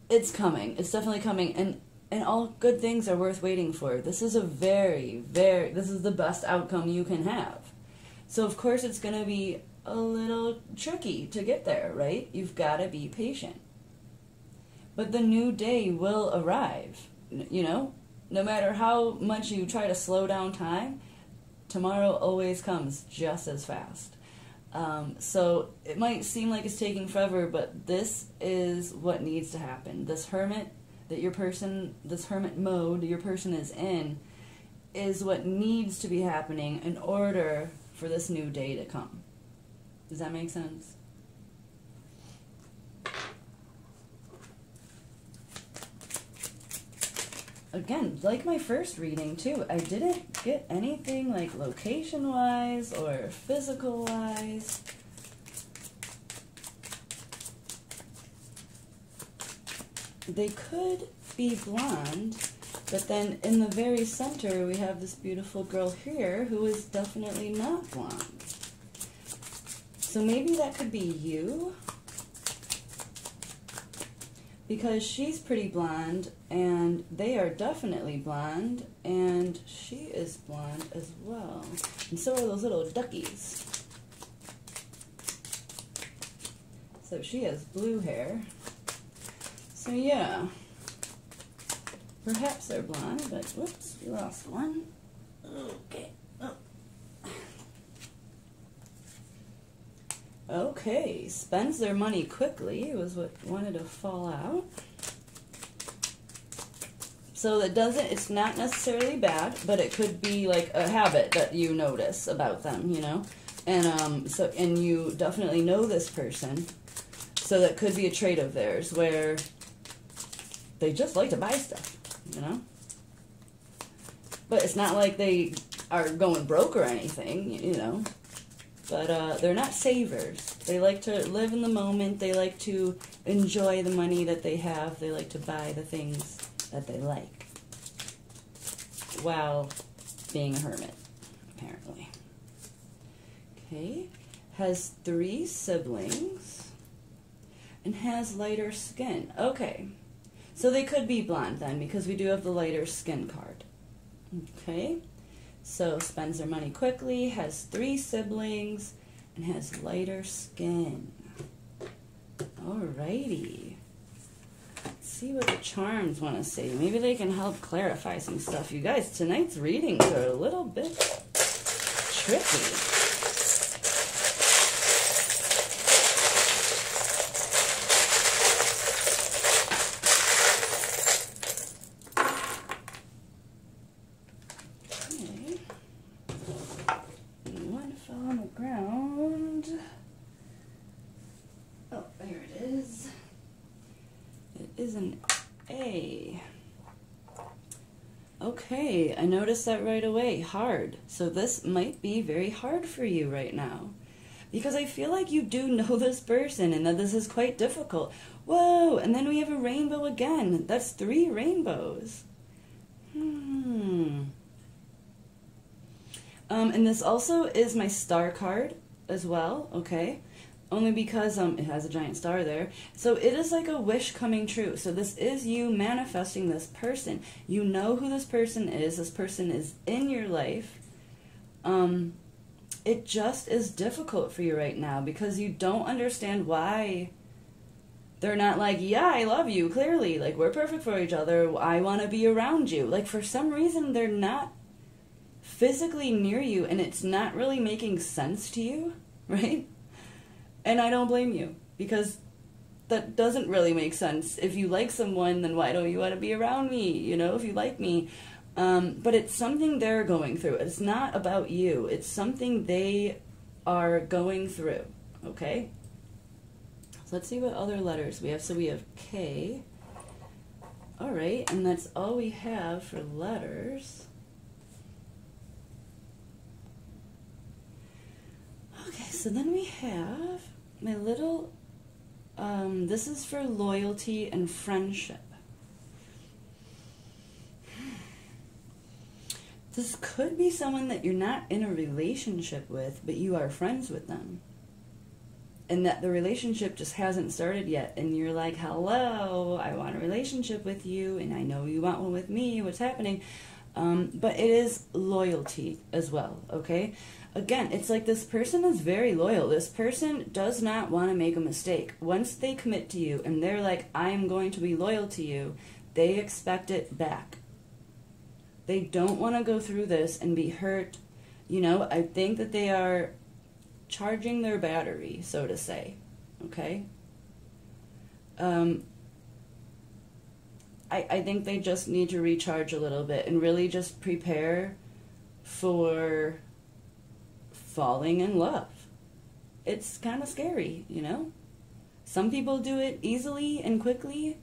it's coming. It's definitely coming, and all good things are worth waiting for. This is this is the best outcome you can have. So of course it's going to be a little tricky to get there, right? You've got to be patient. But the new day will arrive, you know? No matter how much you try to slow down time, tomorrow always comes just as fast. So it might seem like it's taking forever, but this is what needs to happen. This hermit mode your person is in is what needs to be happening in order for this new day to come. Does that make sense? Again, like my first reading too, I didn't get anything like location-wise or physical-wise. They could be blonde, but then in the very center we have this beautiful girl here who is definitely not blonde. So maybe that could be you, because she's pretty blonde, and they are definitely blonde, and she is blonde as well. And so are those little duckies. So she has blue hair. So yeah, perhaps they're blonde, but whoops, we lost one. Okay. Oh. Okay, spends their money quickly was what wanted to fall out. So it's not necessarily bad, but it could be like a habit that you notice about them, you know? And you definitely know this person. So that could be a trait of theirs where they just like to buy stuff, you know? But it's not like they are going broke or anything, you know? But they're not savers. They like to live in the moment. They like to enjoy the money that they have. They like to buy the things that they like while being a hermit, apparently. Okay. Has 3 siblings and has lighter skin. Okay. So they could be blonde then, because we do have the lighter skin card. Okay. So spends their money quickly, has 3 siblings, and has lighter skin. Alrighty. Let's see what the charms want to say. Maybe they can help clarify some stuff. You guys, tonight's readings are a little bit tricky. Okay, I noticed that right away. Hard. So this might be very hard for you right now. Because I feel like you do know this person and that this is quite difficult. Whoa, and then we have a rainbow again. That's 3 rainbows. And this also is my star card as well, okay? Only because it has a giant star there. So it is like a wish coming true. So this is you manifesting this person. You know who this person is. This person is in your life. It just is difficult for you right now because you don't understand why they're not like, yeah, I love you, clearly. Like, we're perfect for each other. I want to be around you. Like, for some reason, they're not physically near you, and it's not really making sense to you, right? And I don't blame you, because that doesn't really make sense. If you like someone, then why don't you want to be around me, you know, if you like me? But it's something they're going through. It's not about you. It's something they are going through, okay? So let's see what other letters we have. So we have K. All right, and that's all we have for letters. Okay. So then we have my little, this is for loyalty and friendship. This could be someone that you're not in a relationship with, but you are friends with them. And that the relationship just hasn't started yet. And you're like, hello, I want a relationship with you, and I know you want one with me, what's happening? But it is loyalty as well, okay? Again, it's like this person is very loyal. This person does not want to make a mistake. Once they commit to you and they're like, I am going to be loyal to you, they expect it back. They don't want to go through this and be hurt. You know, I think that they are charging their battery, so to say, okay? I think they just need to recharge a little bit and really just prepare for falling in love. It's kind of scary, you know? Some people do it easily and quickly,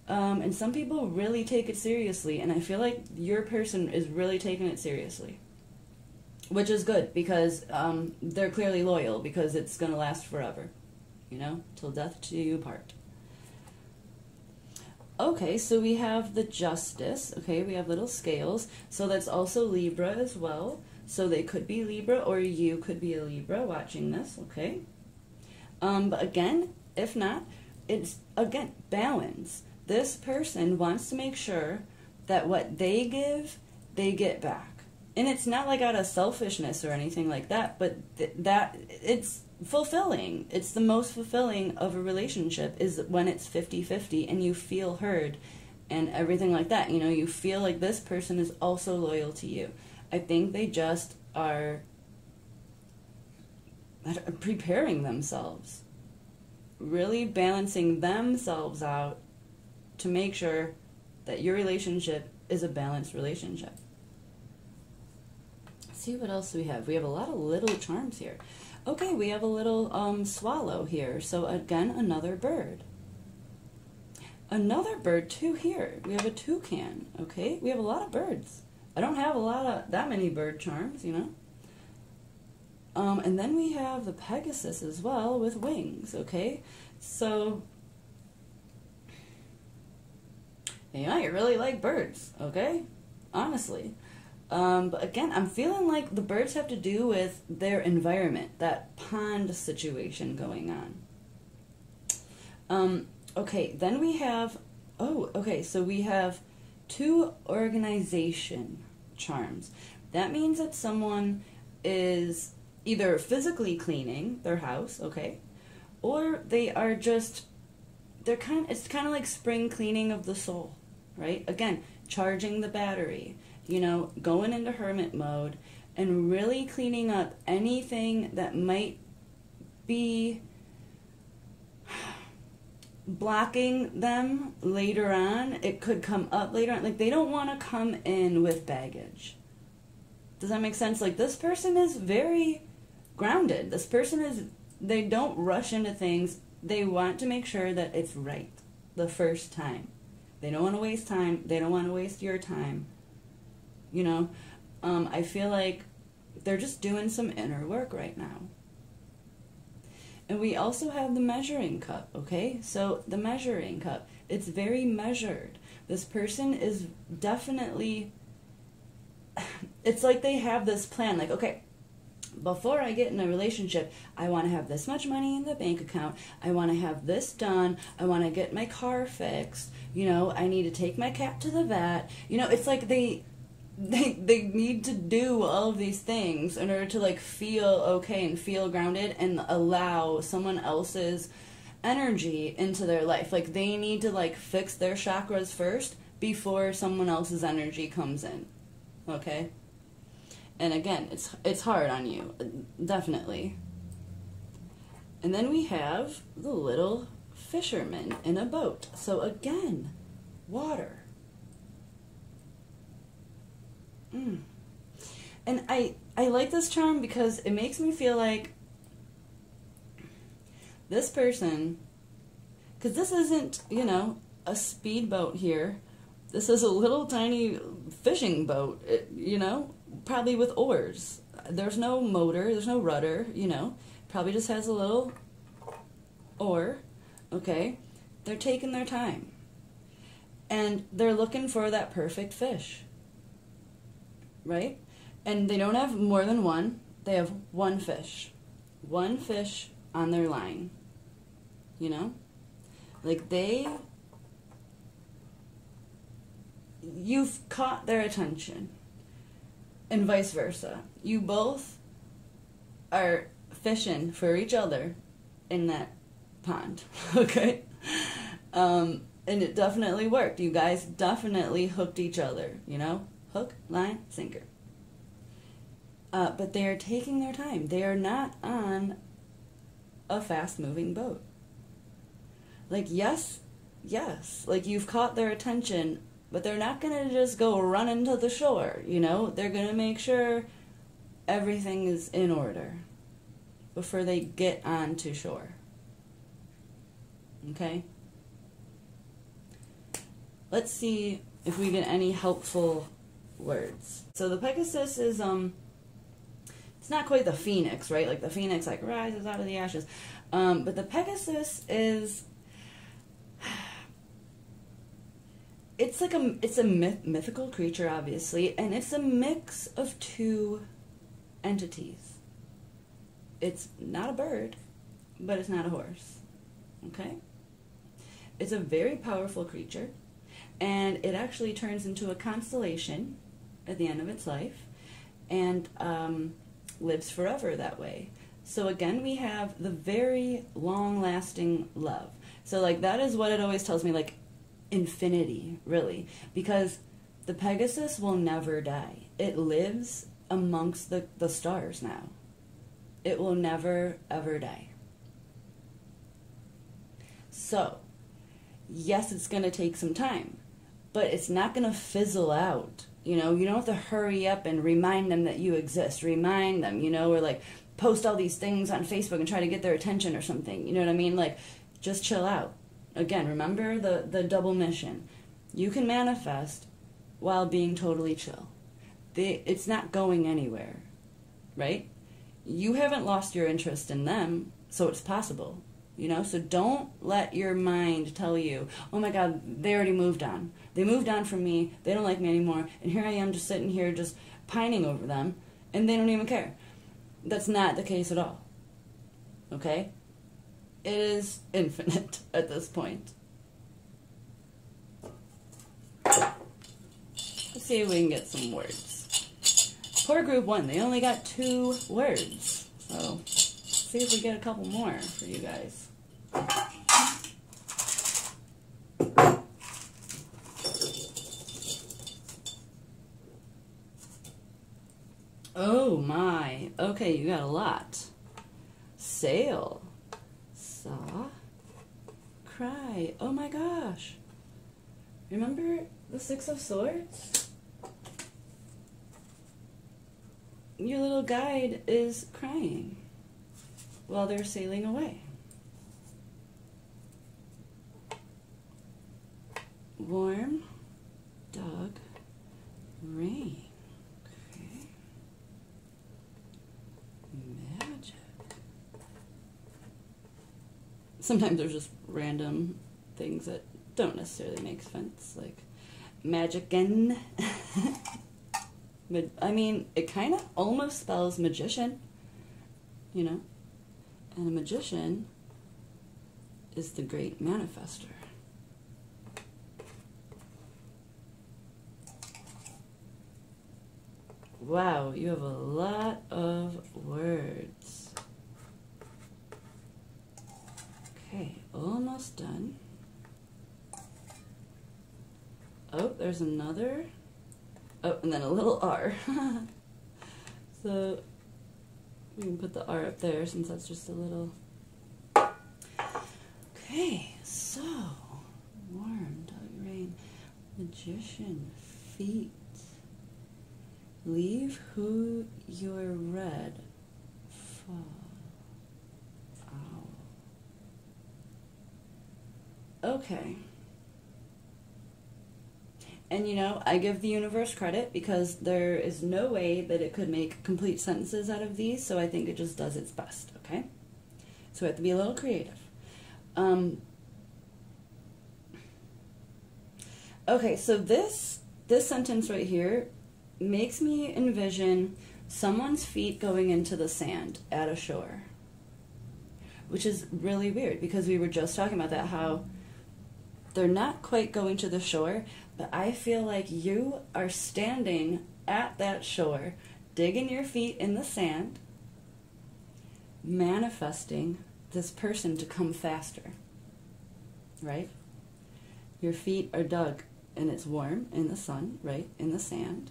and some people really take it seriously, and I feel like your person is really taking it seriously. Which is good, because they're clearly loyal, because it's going to last forever, you know? Till death do you part. Okay, so we have the Justice, okay? We have little scales, so that's also Libra as well. So they could be Libra, or you could be a Libra watching this, okay? But again, if not, it's, again, balance. This person wants to make sure that what they give, they get back. And it's not like out of selfishness or anything like that, but that it's fulfilling. It's the most fulfilling of a relationship is when it's 50-50 and you feel heard and everything like that. You know, you feel like this person is also loyal to you. I think they just are preparing themselves, really balancing themselves out to make sure that your relationship is a balanced relationship. Let's see what else we have. We have a lot of little charms here. Okay, we have a little swallow here. So again, another bird. Another bird too here. We have a toucan, okay? We have a lot of birds. I don't have that many bird charms, you know. And then we have the Pegasus as well with wings, okay? So, you know, you really like birds, okay? Honestly. But again, I'm feeling like the birds have to do with their environment, that pond situation going on. Okay, then we have, so we have 2 organization charms. That means that someone is either physically cleaning their house, okay, or they are just, it's kind of like spring cleaning of the soul, right? Again, charging the battery, you know, going into hermit mode and really cleaning up anything that might be blocking them later on. It could come up later on. Like, they don't want to come in with baggage. Does that make sense? Like, this person is very grounded. This person is, they don't rush into things. They want to make sure that it's right the first time. They don't want to waste time. They don't want to waste your time. You know, I feel like they're just doing some inner work right now. And we also have the measuring cup, okay? So the measuring cup, it's very measured. This person is definitely, it's like they have this plan, like, okay, before I get in a relationship, I want to have this much money in the bank account. I want to have this done. I want to get my car fixed. You know, I need to take my cat to the vet. You know, it's like they need to do all of these things in order to, like, feel okay and feel grounded and allow someone else's energy into their life. Like, they need to, like, fix their chakras first before someone else's energy comes in. Okay? And again, it's hard on you, definitely. And then we have the little fisherman in a boat. So again, water. And I like this charm because it makes me feel like this person, because this isn't, you know, a speedboat here. This is a little tiny fishing boat, you know, probably with oars. There's no motor, there's no rudder, you know. probably just has a little oar, okay? They're taking their time. And they're looking for that perfect fish, right? And they don't have more than one. They have one fish on their line, you know? Like you've caught their attention, and vice versa. You both are fishing for each other in that pond, okay? And it definitely worked. You guys definitely hooked each other, you know? Hook, line, sinker. But they are taking their time. They are not on a fast-moving boat. Like, yes, like you've caught their attention, but they're not going to just go running to the shore, you know? They're going to make sure everything is in order before they get onto shore. Okay? Let's see if we get any helpful words. So the Pegasus is, it's not quite the phoenix, right? Like the phoenix, like, rises out of the ashes. But the Pegasus is, it's a mythical creature, obviously, and it's a mix of two entities. It's not a bird, but it's not a horse, okay? It's a very powerful creature. And it actually turns into a constellation at the end of its life and lives forever that way. So again, we have the very long-lasting love. So like that is what it always tells me, like infinity, really. Because the Pegasus will never die. It lives amongst the stars now. It will never, ever die. So, yes, it's going to take some time. But it's not going to fizzle out, you know? You don't have to hurry up and remind them that you exist. Remind them, you know, or like post all these things on Facebook and try to get their attention or something. You know what I mean? Like, just chill out. Again, remember the double mission. You can manifest while being totally chill. It's not going anywhere, right? You haven't lost your interest in them, so it's possible. You know, so don't let your mind tell you, oh my God, they already moved on. They moved on from me. They don't like me anymore. And here I am just sitting here just pining over them. And they don't even care. That's not the case at all. Okay? It is infinite at this point. Let's see if we can get some words. Poor group 1. They only got 2 words. So, let's see if we get a couple more for you guys. Oh my. Okay, you got a lot. Sail. Saw. Cry. Oh my gosh. Remember the 6 of Swords? Your little guide is crying while they're sailing away. Warm, dog, rain. Okay. Magic. Sometimes there's just random things that don't necessarily make sense, like magic-in. I mean, it kind of almost spells magician, you know? And a magician is the great manifester. Wow, you have a lot of words. Okay, almost done. Oh, there's another. Oh, and then a little R. So we can put the R up there since that's just a little. Okay, so warm, dog, rain, magician, feet. Leave who you're red. Fall. Ow. Okay. And you know, I give the universe credit because there is no way that it could make complete sentences out of these, so I think it just does its best, okay? So we have to be a little creative. Okay, so this sentence right here makes me envision someone's feet going into the sand at a shore, which is really weird because we were just talking about that, how they're not quite going to the shore, but I feel like you are standing at that shore, digging your feet in the sand, manifesting this person to come faster, right? Your feet are dug and it's warm in the sun, right? In the sand.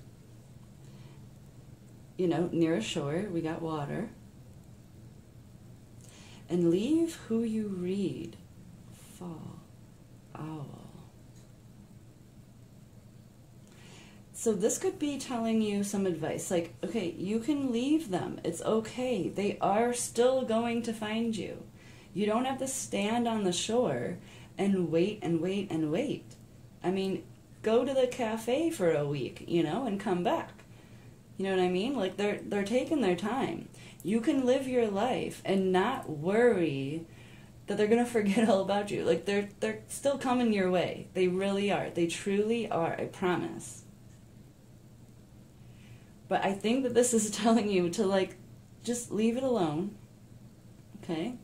You know, near a shore, we got water. And leave who you read. Fall owl. So this could be telling you some advice. Like, okay, you can leave them. It's okay. They are still going to find you. You don't have to stand on the shore and wait and wait and wait. I mean, go to the cafe for a week, you know, and come back. You know what I mean? Like, they're taking their time. You can live your life and not worry that they're going to forget all about you. Like, they're still coming your way. They really are. They truly are, I promise. But I think that this is telling you to, like, just leave it alone. Okay?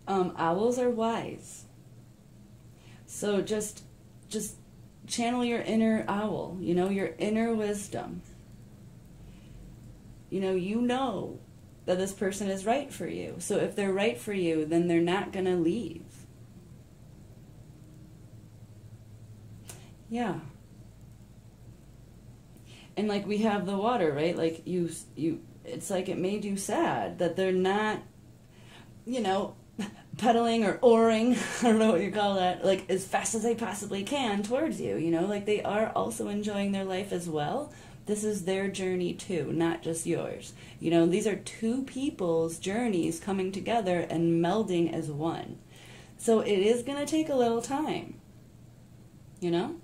Owls are wise. So just channel your inner owl, you know, your inner wisdom. You know that this person is right for you. So if they're right for you, then they're not going to leave. Yeah. And like we have the water, right? Like you it's like it made you sad that they're not, you know, pedaling or oaring, I don't know what you call that, like as fast as they possibly can towards you, you know, like they are also enjoying their life as well. This is their journey too, not just yours. You know, these are two people's journeys coming together and melding as one. So it is going to take a little time, you know?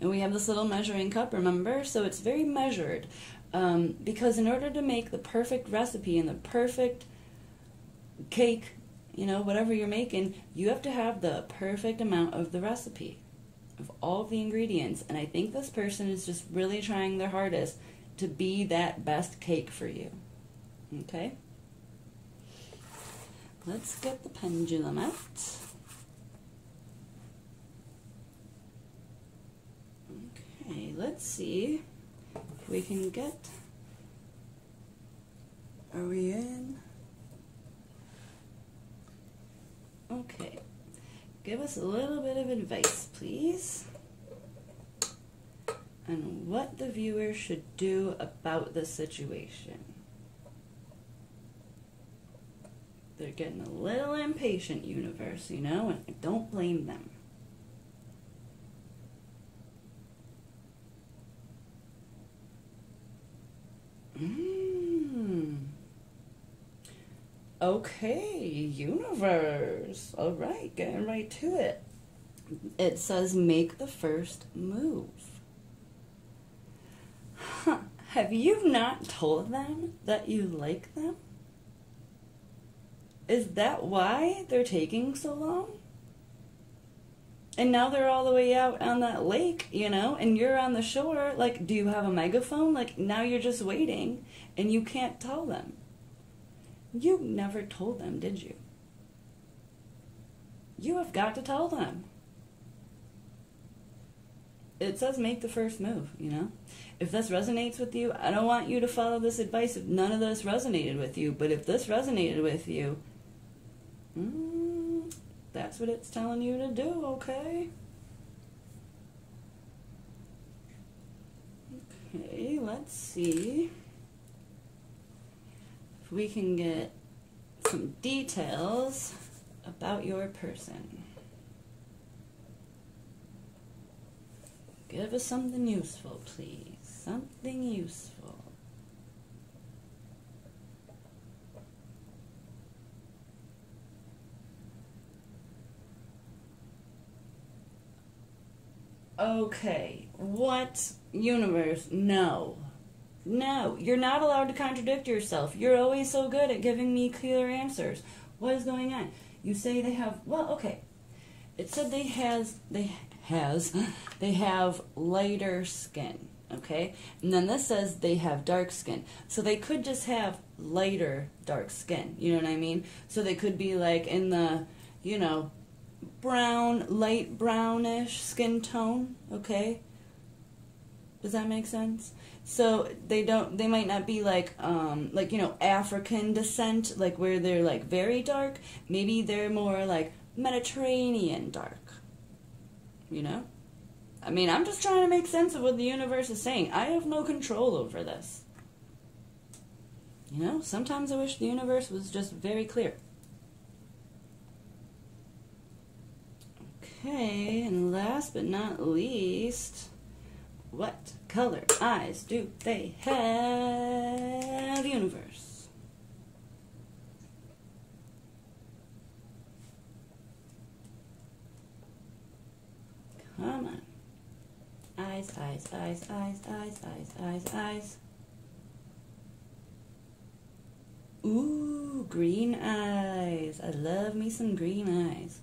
And we have this little measuring cup, remember? So it's very measured. Because in order to make the perfect recipe and the perfect cake, you know, whatever you're making, you have to have the perfect amount of the recipe, of all the ingredients. And I think this person is just really trying their hardest to be that best cake for you. Okay? Let's get the pendulum out. Okay, let's see if we can get... Are we in? Okay. Give us a little bit of advice, please, on what the viewer should do about the situation. They're getting a little impatient, universe, you know, and I don't blame them. Okay, universe. All right, getting right to it. It says make the first move. Huh. Have you not told them that you like them? Is that why they're taking so long? And now they're all the way out on that lake, you know, and you're on the shore. Like, do you have a megaphone? Like, now you're just waiting, and you can't tell them. You never told them, did you? You have got to tell them. It says make the first move, you know? If this resonates with you, I don't want you to follow this advice if none of this resonated with you. But if this resonated with you, that's what it's telling you to do, okay? Okay, let's see if we can get some details about your person. Give us something useful, please. Something useful. Okay, what universe? No. No, you're not allowed to contradict yourself. You're always so good at giving me clear answers. What is going on? You say they have, well, okay. It said they have lighter skin, okay? And then this says they have dark skin. So they could just have lighter dark skin, you know what I mean? So they could be like in the, you know, brown, light brownish skin tone, okay? Does that make sense? So they might not be like, you know, African descent, like where they're like very dark. Maybe they're more like Mediterranean dark, you know? I mean, I'm just trying to make sense of what the universe is saying. I have no control over this. You know, sometimes I wish the universe was just very clear. Okay, and last but not least, what color eyes do they have, universe? Come on. Eyes, eyes, eyes, eyes, eyes, eyes, eyes, eyes. Ooh, green eyes. I love me some green eyes.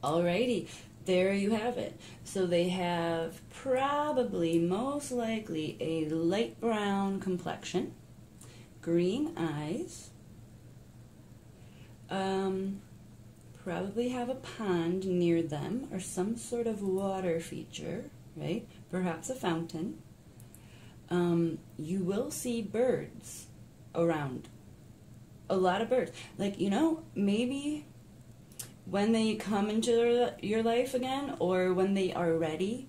Alrighty, there you have it. So they have probably, most likely, a light brown complexion, green eyes, probably have a pond near them or some sort of water feature, right? Perhaps a fountain. You will see birds around. A lot of birds. Like, you know, maybe when they come into your life again, or when they are ready,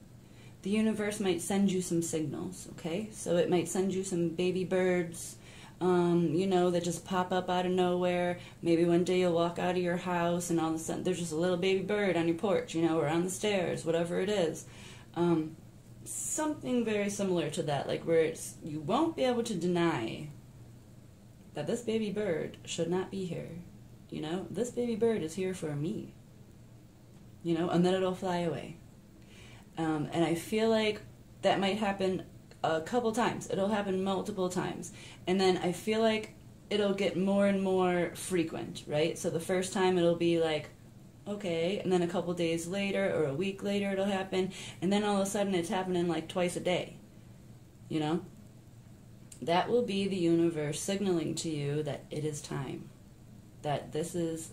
the universe might send you some signals, okay? So it might send you some baby birds, you know, that just pop up out of nowhere. Maybe one day you'll walk out of your house and all of a sudden there's just a little baby bird on your porch, you know, or on the stairs, whatever it is. Something very similar to that, like where it's, you won't be able to deny that this baby bird should not be here. You know, this baby bird is here for me. You know, and then it'll fly away. And I feel like that might happen a couple times. It'll happen multiple times. And then I feel like it'll get more and more frequent, right? So the first time it'll be like, okay, and then a couple days later or a week later it'll happen. And then all of a sudden it's happening like twice a day. You know? That will be the universe signaling to you that it is time. That this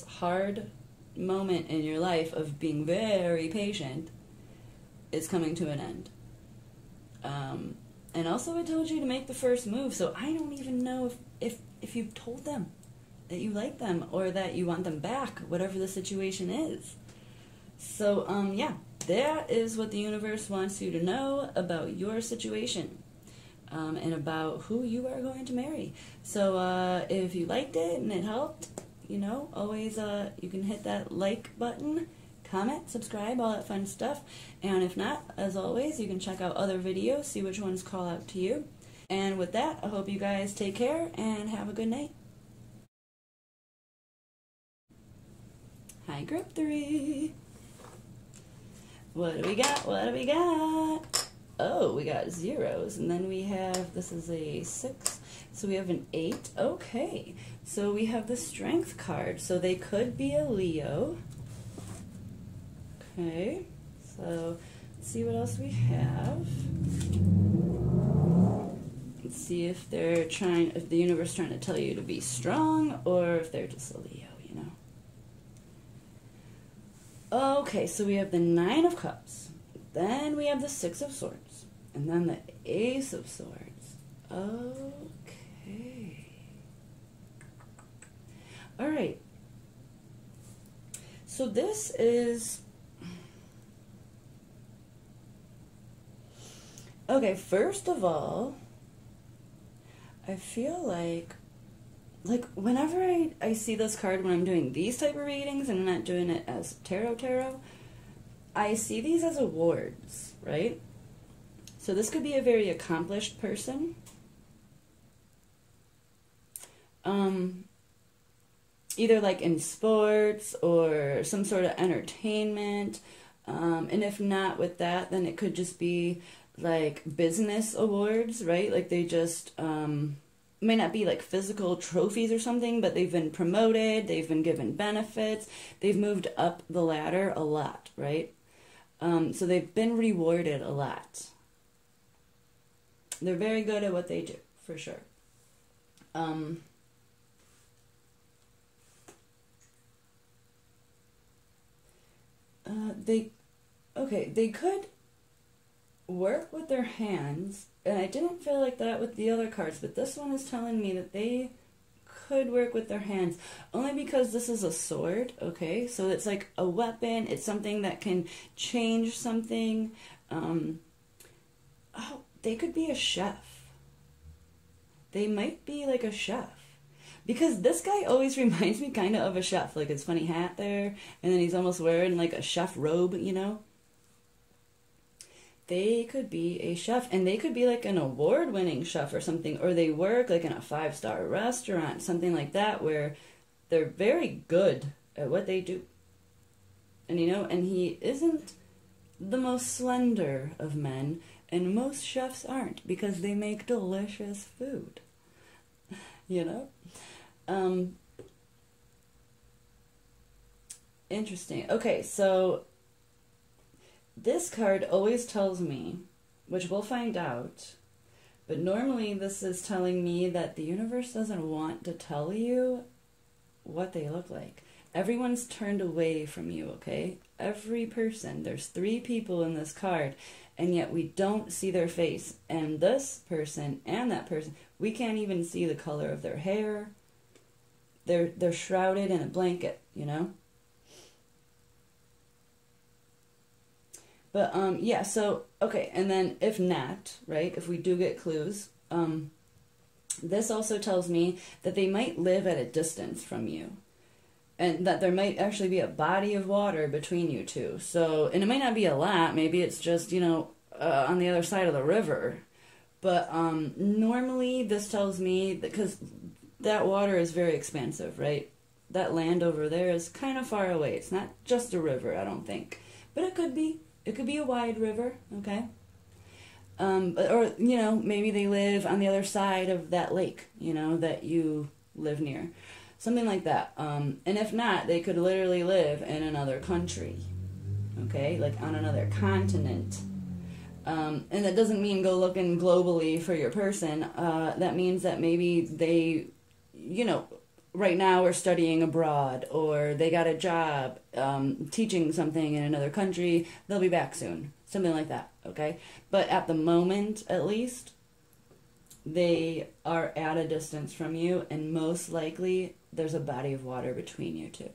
hard moment in your life of being very patient is coming to an end. And also I told you to make the first move, so I don't even know if you've told them that you like them or that you want them back, whatever the situation is. So, yeah, that is what the universe wants you to know about your situation. And about who you are going to marry. So if you liked it and it helped, you know, always you can hit that like button, comment, subscribe, all that fun stuff. And if not, as always, you can check out other videos, see which ones call out to you. And with that, I hope you guys take care and have a good night. Hi, group 3. What do we got? What do we got? Oh, we got zeros, and then we have, this is a 6, so we have an 8. Okay, so we have the Strength card, so they could be a Leo. Okay, so let's see what else we have. Let's see if they're trying, if the universe is trying to tell you to be strong, or if they're just a Leo, you know. Okay, so we have the 9 of Cups. Then we have the 6 of Swords. And then the Ace of Swords. Okay. Alright. So this is... Okay, first of all, I feel like whenever I see this card when I'm doing these type of readings and I'm not doing it as tarot, I see these as awards, right? So this could be a very accomplished person. Either like in sports or some sort of entertainment. And if not with that, then it could just be like business awards, right? Like they just may not be like physical trophies or something, but they've been promoted, they've been given benefits, they've moved up the ladder a lot, right? So they've been rewarded a lot. They're very good at what they do, for sure. They could work with their hands, and I didn't feel like that with the other cards, but this one is telling me that they could work with their hands, only because this is a sword, okay? So it's like a weapon, it's something that can change something. They could be a chef. They might be like a chef. Because this guy always reminds me kind of a chef, like his funny hat there, and then he's almost wearing like a chef robe, you know? They could be a chef, and they could be like an award-winning chef or something, or they work like in a 5-star restaurant, something like that, where they're very good at what they do. And you know, and he isn't the most slender of men, and most chefs aren't, because they make delicious food. You know? Interesting. Okay, so this card always tells me, which we'll find out, but normally this is telling me that the universe doesn't want to tell you what they look like. Everyone's turned away from you, okay? Every person. There's 3 people in this card, and yet we don't see their face. And this person and that person, we can't even see the color of their hair. They're shrouded in a blanket, you know? But, yeah, so, okay, and then if not, right, if we do get clues, this also tells me that they might live at a distance from you. And that there might actually be a body of water between you two. So, and it might not be a lot, maybe it's just, you know, on the other side of the river. But normally this tells me, because that water is very expansive, right? That land over there is kind of far away. It's not just a river, I don't think. But it could be. It could be a wide river, okay? Or, you know, maybe they live on the other side of that lake, you know, that you live near. Something like that. And if not, they could literally live in another country, okay? Like on another continent. And that doesn't mean go looking globally for your person. That means that maybe they, you know, right now are studying abroad, or they got a job teaching something in another country. They'll be back soon. Something like that, okay? But at the moment, at least, they are at a distance from you, and most likely there's a body of water between you two.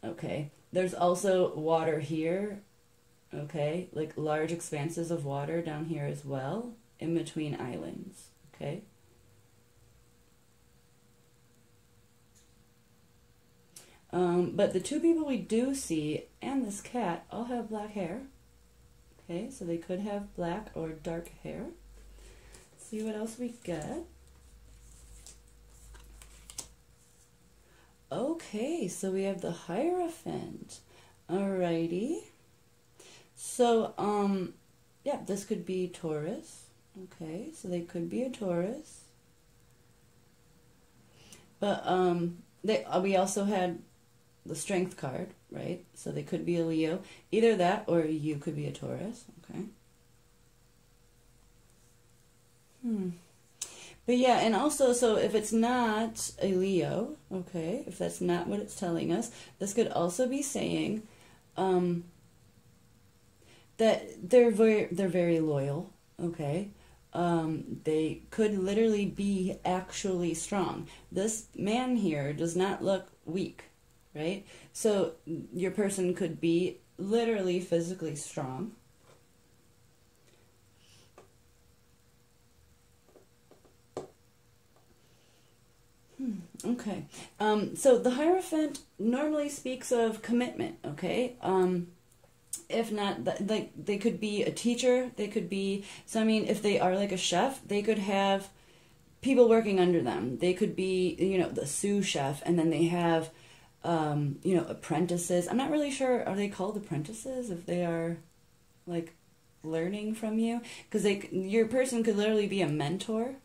Okay? There's also water here, okay? Like large expanses of water down here as well, in between islands, okay? But the 2 people we do see, and this cat, all have black hair. Okay, so they could have black or dark hair. Let's see what else we get. Okay, so we have the Hierophant. Alrighty. So, yeah, this could be Taurus. Okay, so they could be a Taurus. But, we also had the Strength card, right? So they could be a Leo. Either that or you could be a Taurus, okay? But yeah, and also, so if it's not a Leo, okay, if that's not what it's telling us, this could also be saying that they're very loyal, okay? They could literally be actually strong. This man here does not look weak, right? So your person could be literally physically strong. Okay. So the Hierophant normally speaks of commitment, okay? If not, like, they could be a teacher, they could be, so I mean, if they are like a chef, they could have people working under them. They could be, you know, the sous chef, and then they have, you know, apprentices. I'm not really sure, are they called apprentices if they are, like, learning from you? Because your person could literally be a mentor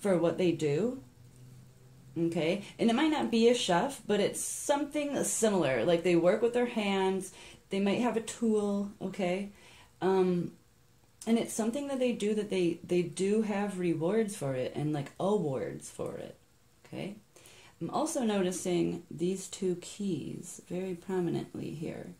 for what they do. Okay, and it might not be a chef, but it's something similar. Like they work with their hands, they might have a tool, okay? And it's something that they do that they do have rewards for it and like awards for it, okay? I'm also noticing these two keys very prominently here.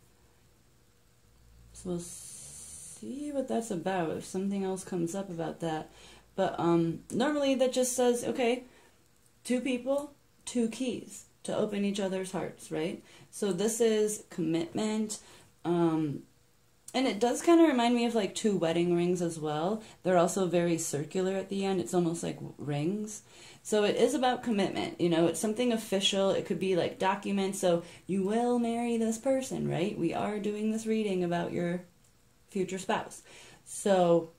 So we'll see what that's about, if something else comes up about that. But normally that just says, okay, two people, two keys to open each other's hearts, right? So this is commitment. And it does kind of remind me of like two wedding rings as well. They're also very circular at the end. It's almost like rings. So it is about commitment. You know, it's something official. It could be like documents. So you will marry this person, right? We are doing this reading about your future spouse. So,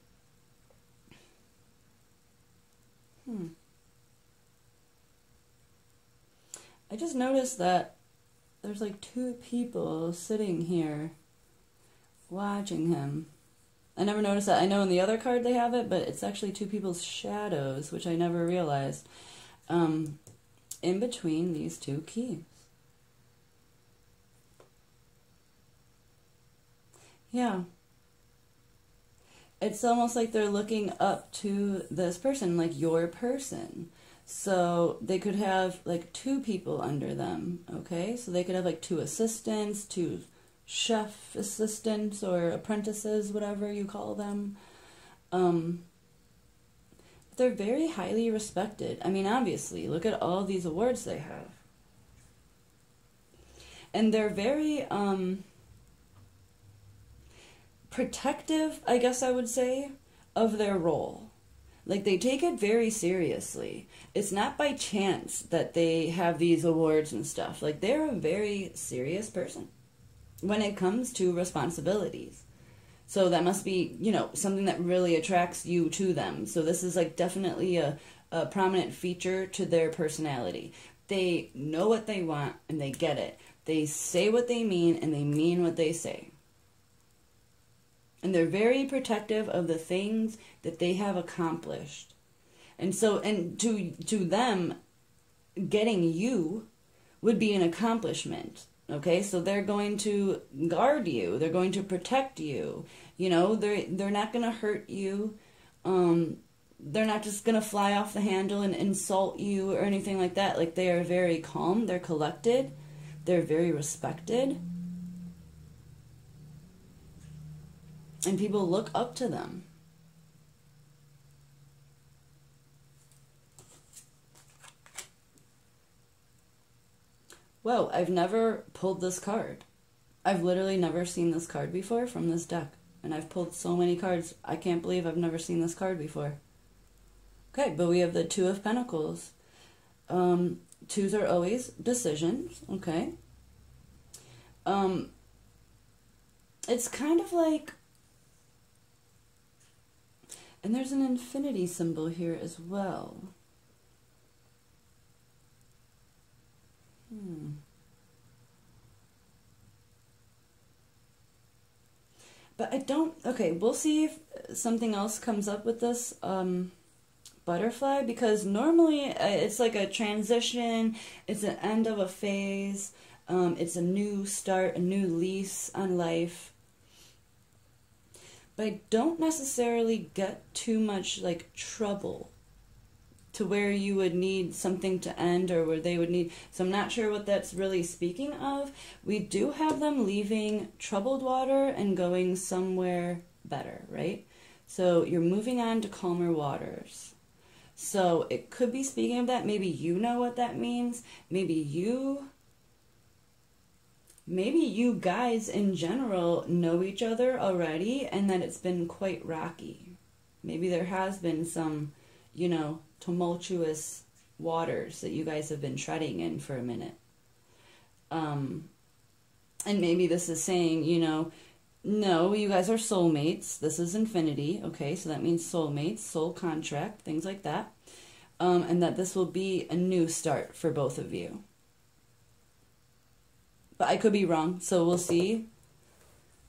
I just noticed that there's like two people sitting here watching him. I never noticed that. I know in the other card they have it, but it's actually two people's shadows, which I never realized, in between these two keys. Yeah. It's almost like they're looking up to this person, like your person. So they could have like two people under them, okay? So they could have like two assistants, two chef assistants or apprentices, whatever you call them. They're very highly respected. I mean, obviously, look at all these awards they have. And they're very protective, I guess I would say, of their role. Like, they take it very seriously. It's not by chance that they have these awards and stuff. Like, they're a very serious person when it comes to responsibilities. So that must be, you know, something that really attracts you to them. So this is, like, definitely a prominent feature to their personality. They know what they want, and they get it. They say what they mean, and they mean what they say. And they're very protective of the things that they have accomplished. And so, and to them, getting you would be an accomplishment. Okay, so they're going to guard you. They're going to protect you. You know, they're not going to hurt you. They're not just going to fly off the handle and insult you or anything like that. Like, they are very calm. They're collected. They're very respected. And people look up to them. Whoa, I've never pulled this card. I've literally never seen this card before from this deck. And I've pulled so many cards, I can't believe I've never seen this card before. Okay, but we have the Two of Pentacles. Twos are always decisions, okay? It's kind of like... And there's an infinity symbol here as well. But I don't... Okay, we'll see if something else comes up with this butterfly, because normally it's like a transition, it's an end of a phase, it's a new start, a new lease on life. But I don't necessarily get too much, like, trouble to where you would need something to end or where they would need... So I'm not sure what that's really speaking of. We do have them leaving troubled water and going somewhere better, right? So you're moving on to calmer waters. So it could be speaking of that. Maybe you know what that means. Maybe you guys in general know each other already and that it's been quite rocky. Maybe there has been some, you know, tumultuous waters that you guys have been treading in for a minute. And maybe this is saying, you know, no, you guys are soulmates. This is infinity, okay? So that means soulmates, soul contract, things like that. And that this will be a new start for both of you. But I could be wrong, so we'll see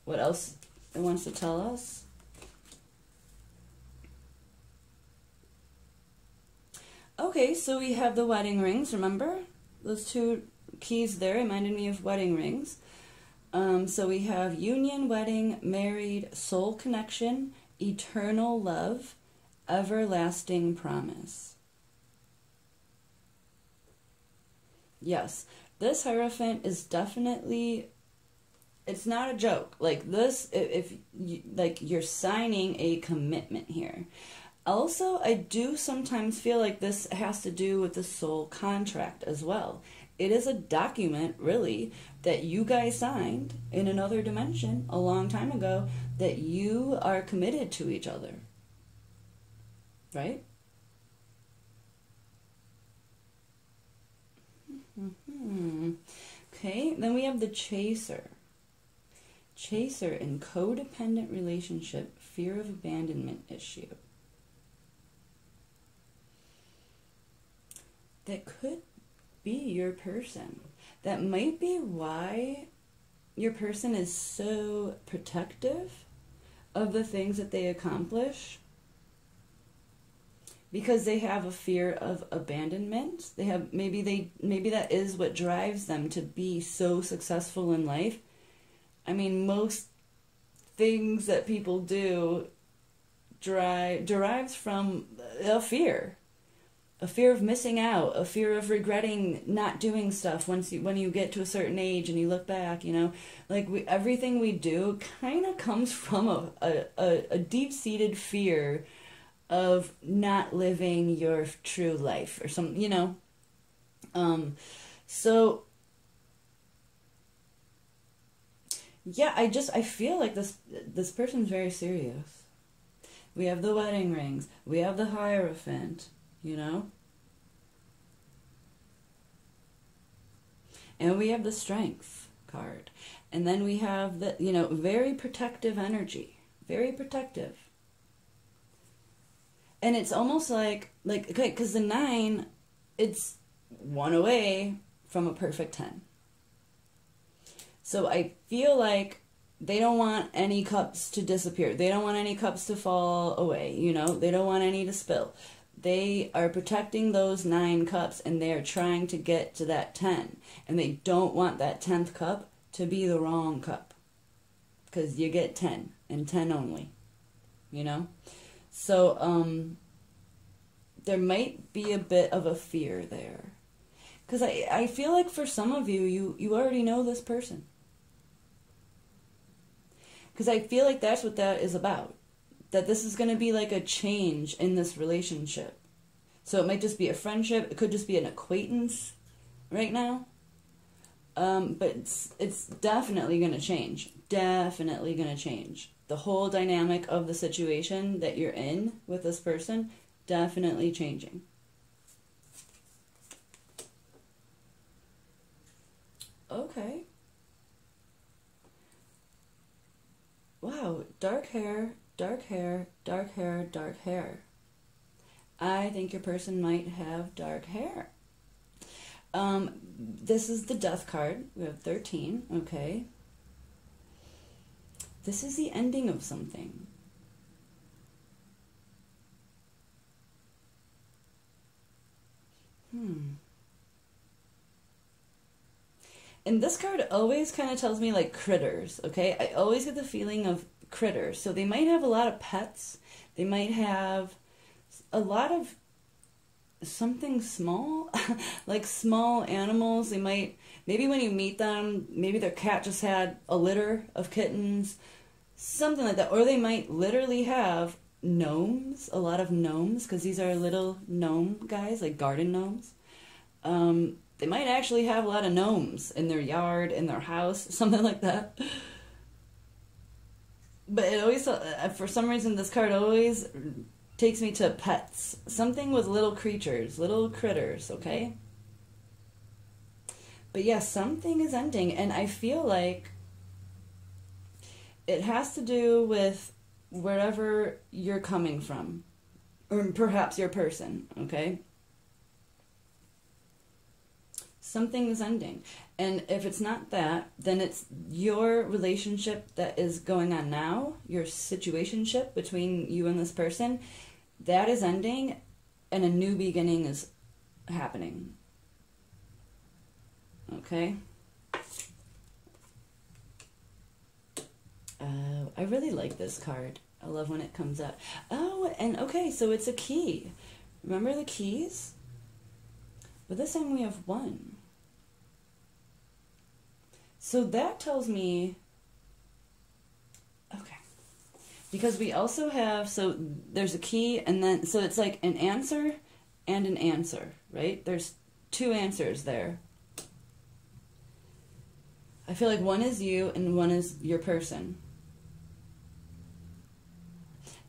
what else it wants to tell us. Okay, so we have the wedding rings, remember? Those two keys there reminded me of wedding rings. So we have union, wedding, married, soul connection, eternal love, everlasting promise. Yes, this Hierophant is definitely, it's not a joke. Like this, if you, like you're signing a commitment here. Also, I do sometimes feel like this has to do with the soul contract as well. It is a document, really, that you guys signed in another dimension a long time ago that you are committed to each other. Right? Okay, then we have the Chaser. Chaser in codependent relationship, fear of abandonment issue. That could be your person. That might be why your person is so protective of the things that they accomplish, because they have a fear of abandonment. They have maybe that is what drives them to be so successful in life. I mean, most things that people do derives from a fear of missing out, a fear of regretting not doing stuff when you get to a certain age and you look back, you know, like everything we do kind of comes from a deep-seated fear of not living your true life or something, you know. So yeah, I feel like this person's very serious. We have the wedding rings, we have the Hierophant, you know? And we have the Strength card. And then we have the, you know, very protective energy. Very protective. And it's almost like okay, because the 9, it's one away from a perfect 10. So I feel like they don't want any cups to disappear. They don't want any cups to fall away, you know? They don't want any to spill. They are protecting those 9 cups, and they are trying to get to that 10. And they don't want that 10th cup to be the wrong cup. Because you get 10, and 10 only, you know? So, there might be a bit of a fear there. Because I feel like for some of you, you already know this person. Because I feel like that's what that is about. That this is going to be like a change in this relationship. So it might just be a friendship. It could just be an acquaintance right now. But it's definitely going to change. Definitely going to change. The whole dynamic of the situation that you're in with this person, definitely changing. Okay. Wow, dark hair, dark hair, dark hair, dark hair. I think your person might have dark hair. This is the Death card. We have 13, okay. This is the ending of something. And this card always kind of tells me like critters, okay? I always get the feeling of critters. So they might have a lot of pets. They might have a lot of something small, like small animals. They might, maybe when you meet them, maybe their cat just had a litter of kittens, something like that. Or they might literally have gnomes, a lot of gnomes, because these are little gnome guys, like garden gnomes. They might actually have a lot of gnomes in their yard, in their house, something like that. But it always, for some reason, this card always takes me to pets. Something with little creatures, little critters, okay? But yeah, something is ending, and I feel like it has to do with wherever you're coming from, or perhaps your person, okay? Something is ending. And if it's not that, then it's your relationship that is going on now, your situationship between you and this person, that is ending. and a new beginning is happening. Okay? I really like this card. I love when it comes out. Oh, and okay, so it's a key. Remember the keys? But this time we have one. So that tells me, okay, because we also have, so there's a key, and then, so it's like an answer and an answer, right? There's two answers there. I feel like one is you and one is your person.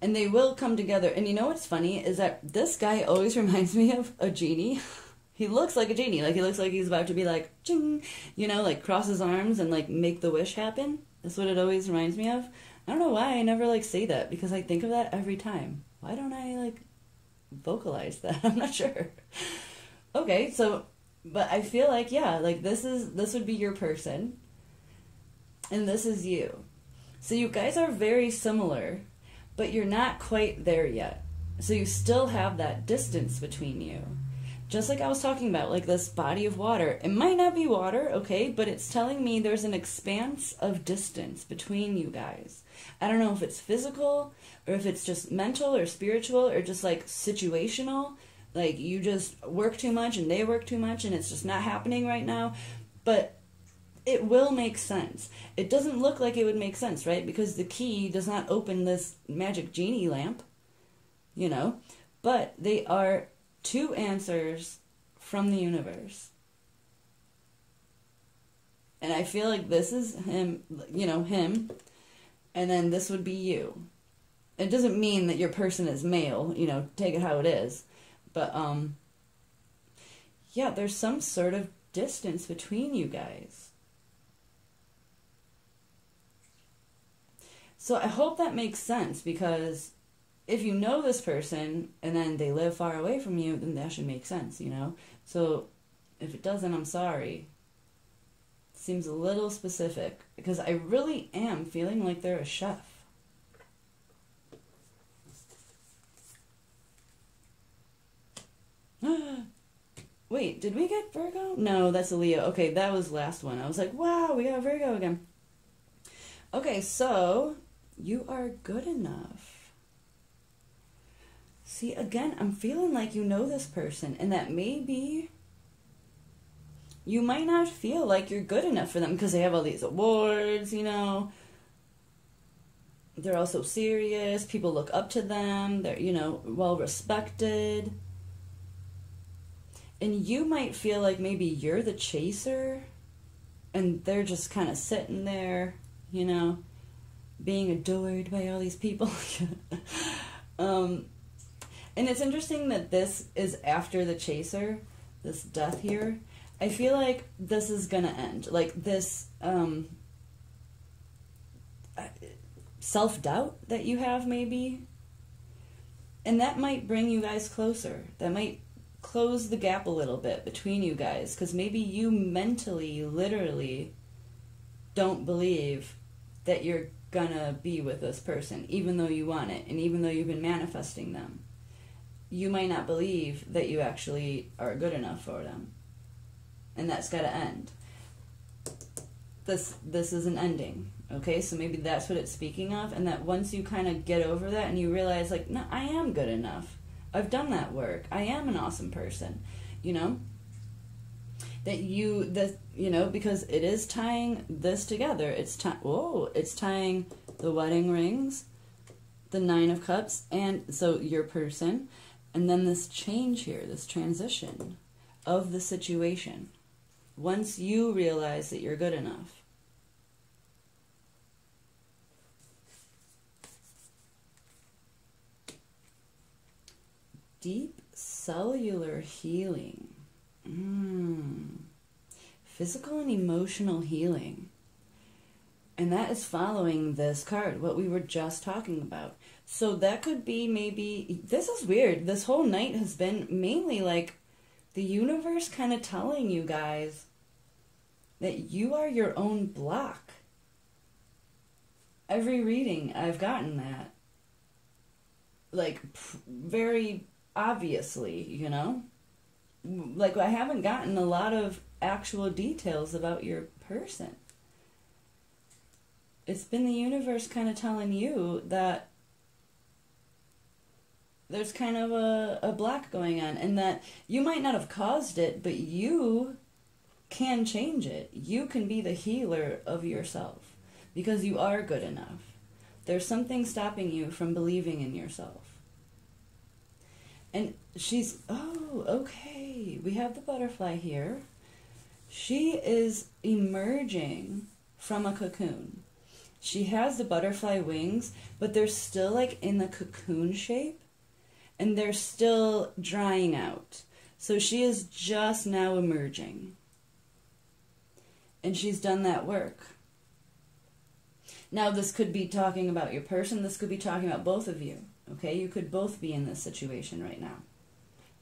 And they will come together. And you know what's funny is that this guy always reminds me of a genie. He looks like a genie. Like, he looks like he's about to be like, ching, you know, like cross his arms and like make the wish happen. That's what it always reminds me of. I don't know why I never like say that, because I think of that every time. Why don't I like vocalize that? I'm not sure. Okay, so, but I feel like, yeah, like this would be your person. And this is you. So you guys are very similar, but you're not quite there yet. So you still have that distance between you. Just like I was talking about, like this body of water. It might not be water, okay, but it's telling me there's an expanse of distance between you guys. I don't know if it's physical, or if it's just mental or spiritual, or just like situational. Like you just work too much and they work too much and it's just not happening right now. But it will make sense. It doesn't look like it would make sense, right? Because the key does not open this magic genie lamp, you know? But they are two answers from the universe. And I feel like this is him, you know, him, and then this would be you. It doesn't mean that your person is male, you know, take it how it is. But, yeah, there's some sort of distance between you guys. So I hope that makes sense, because if you know this person and then they live far away from you, then that should make sense, you know? So if it doesn't, I'm sorry. It seems a little specific, because I really am feeling like they're a chef. Wait, did we get Virgo? No, that's a Leo. Okay, that was the last one. I was like, wow, we got Virgo again. Okay, so you are good enough. See, again, I'm feeling like you know this person, and that maybe you might not feel like you're good enough for them because they have all these awards, you know. They're all so serious. People look up to them. They're, you know, well respected. And you might feel like maybe you're the chaser and they're just kind of sitting there, you know, being adored by all these people. And it's interesting that this is after the chaser, this death here. I feel like this is gonna end. Like this self-doubt that you have, maybe. And that might bring you guys closer. That might close the gap a little bit between you guys, because maybe you mentally, literally don't believe that you're gonna be with this person, even though you want it, and even though you've been manifesting them. You might not believe that you actually are good enough for them. And that's gotta end. This is an ending, okay? So maybe that's what it's speaking of, and that once you kind of get over that and you realize, like, no, I am good enough. I've done that work. I am an awesome person, you know? That you know, because it is tying this together. It's tying the wedding rings, the 9 of Cups, and so your person, and then this change here, this transition of the situation. Once you realize that you're good enough. Deep cellular healing. Physical and emotional healing. And that is following this card, what we were just talking about. So that could be maybe, this is weird. This whole night has been mainly like the universe kind of telling you guys that you are your own block. Every reading I've gotten that. Like, very obviously, you know? Like, I haven't gotten a lot of actual details about your person. It's been the universe kind of telling you that there's kind of a block going on, and that you might not have caused it, but you can change it. You can be the healer of yourself because you are good enough. There's something stopping you from believing in yourself. And she's, oh, okay, we have the butterfly here. She is emerging from a cocoon. She has the butterfly wings, but they're still like in the cocoon shape, and they're still drying out. So she is just now emerging. And she's done that work. Now, this could be talking about your person. This could be talking about both of you. Okay? You could both be in this situation right now.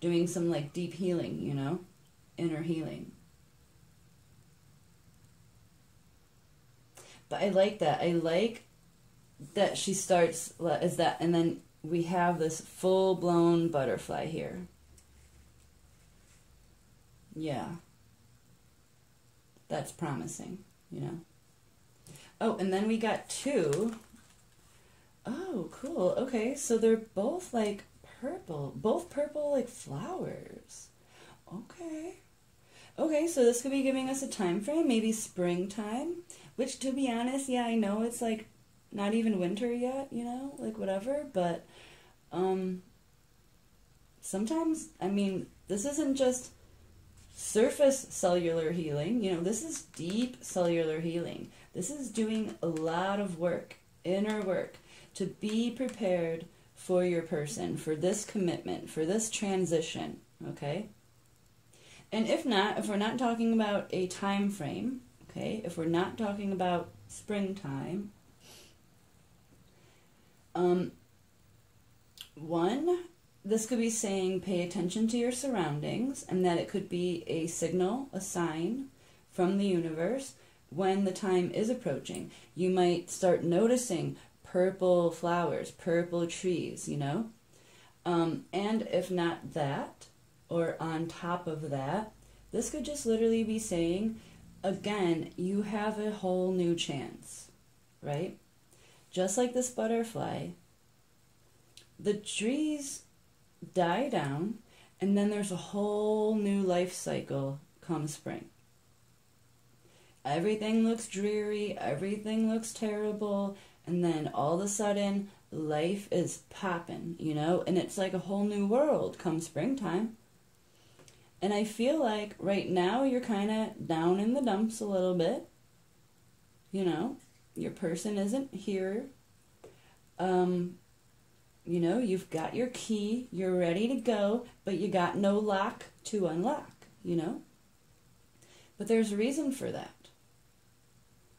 Doing some, like, deep healing, you know? Inner healing. But I like that. I like that she starts as that, and then we have this full-blown butterfly here. Yeah. That's promising, you know? Oh, and then we got two. Oh, cool. Okay, so they're both, like, purple. Both purple, like, flowers. Okay. Okay, so this could be giving us a time frame, maybe springtime. Which, to be honest, yeah, I know it's, like, not even winter yet, you know? Like, whatever, but, sometimes, I mean, this isn't just surface cellular healing, you know, this is deep cellular healing. This is doing a lot of work, inner work, to be prepared for your person, for this commitment, for this transition, okay? And if not, if we're not talking about a time frame, okay, if we're not talking about springtime, this could be saying pay attention to your surroundings, and that it could be a signal, a sign from the universe when the time is approaching. You might start noticing purple flowers, purple trees, you know? And if not that, or on top of that, this could just literally be saying, again, you have a whole new chance, right? Just like this butterfly, the trees die down, and then there's a whole new life cycle come spring. Everything looks dreary, everything looks terrible, and then all of a sudden, life is popping, you know? And it's like a whole new world come springtime. And I feel like right now you're kind of down in the dumps a little bit. You know, your person isn't here. You know, you've got your key, you're ready to go, but you got no lock to unlock, you know? But there's a reason for that.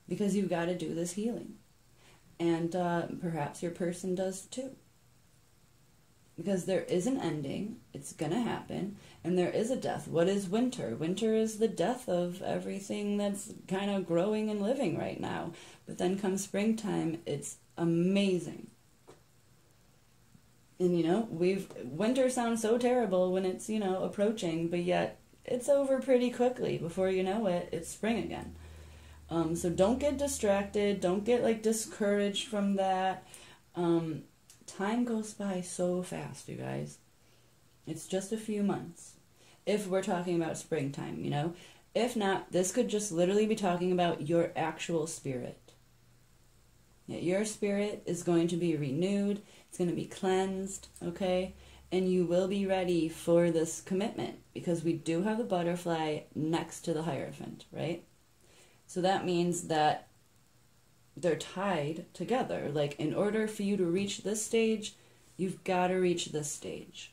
Because you've got to do this healing. And perhaps your person does too. Because there is an ending, it's going to happen, and there is a death. What is winter? Winter is the death of everything that's kind of growing and living right now. But then comes springtime, it's amazing. And, you know, winter sounds so terrible when it's, you know, approaching, but yet it's over pretty quickly. Before you know it, it's spring again. So don't get distracted. Don't get, like, discouraged from that. Time goes by so fast, you guys. It's just a few months. If we're talking about springtime, you know. If not, this could just literally be talking about your actual spirit. Yeah, your spirit is going to be renewed. It's going to be cleansed, okay? And you will be ready for this commitment because we do have the butterfly next to the Hierophant, right? So that means that they're tied together. Like, in order for you to reach this stage, you've got to reach this stage.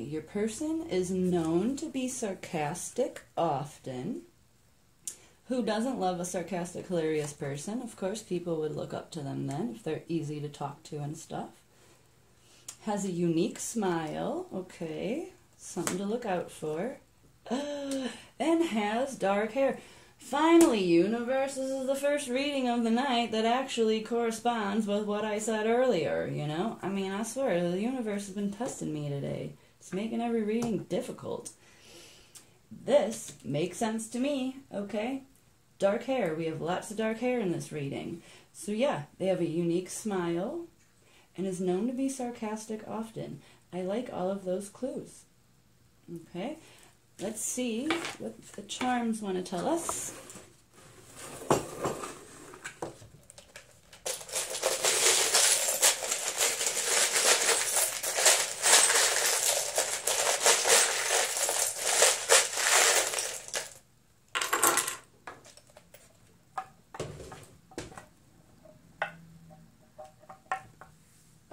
Your person is known to be sarcastic often. Who doesn't love a sarcastic, hilarious person? Of course, people would look up to them then if they're easy to talk to and stuff. Has a unique smile. Okay, something to look out for. And has dark hair. Finally, universe, this is the first reading of the night that actually corresponds with what I said earlier, you know? I mean, I swear, the universe has been testing me today. It's making every reading difficult. This makes sense to me, okay? Dark hair. We have lots of dark hair in this reading. So yeah, they have a unique smile and is known to be sarcastic often. I like all of those clues. Okay, let's see what the charms want to tell us.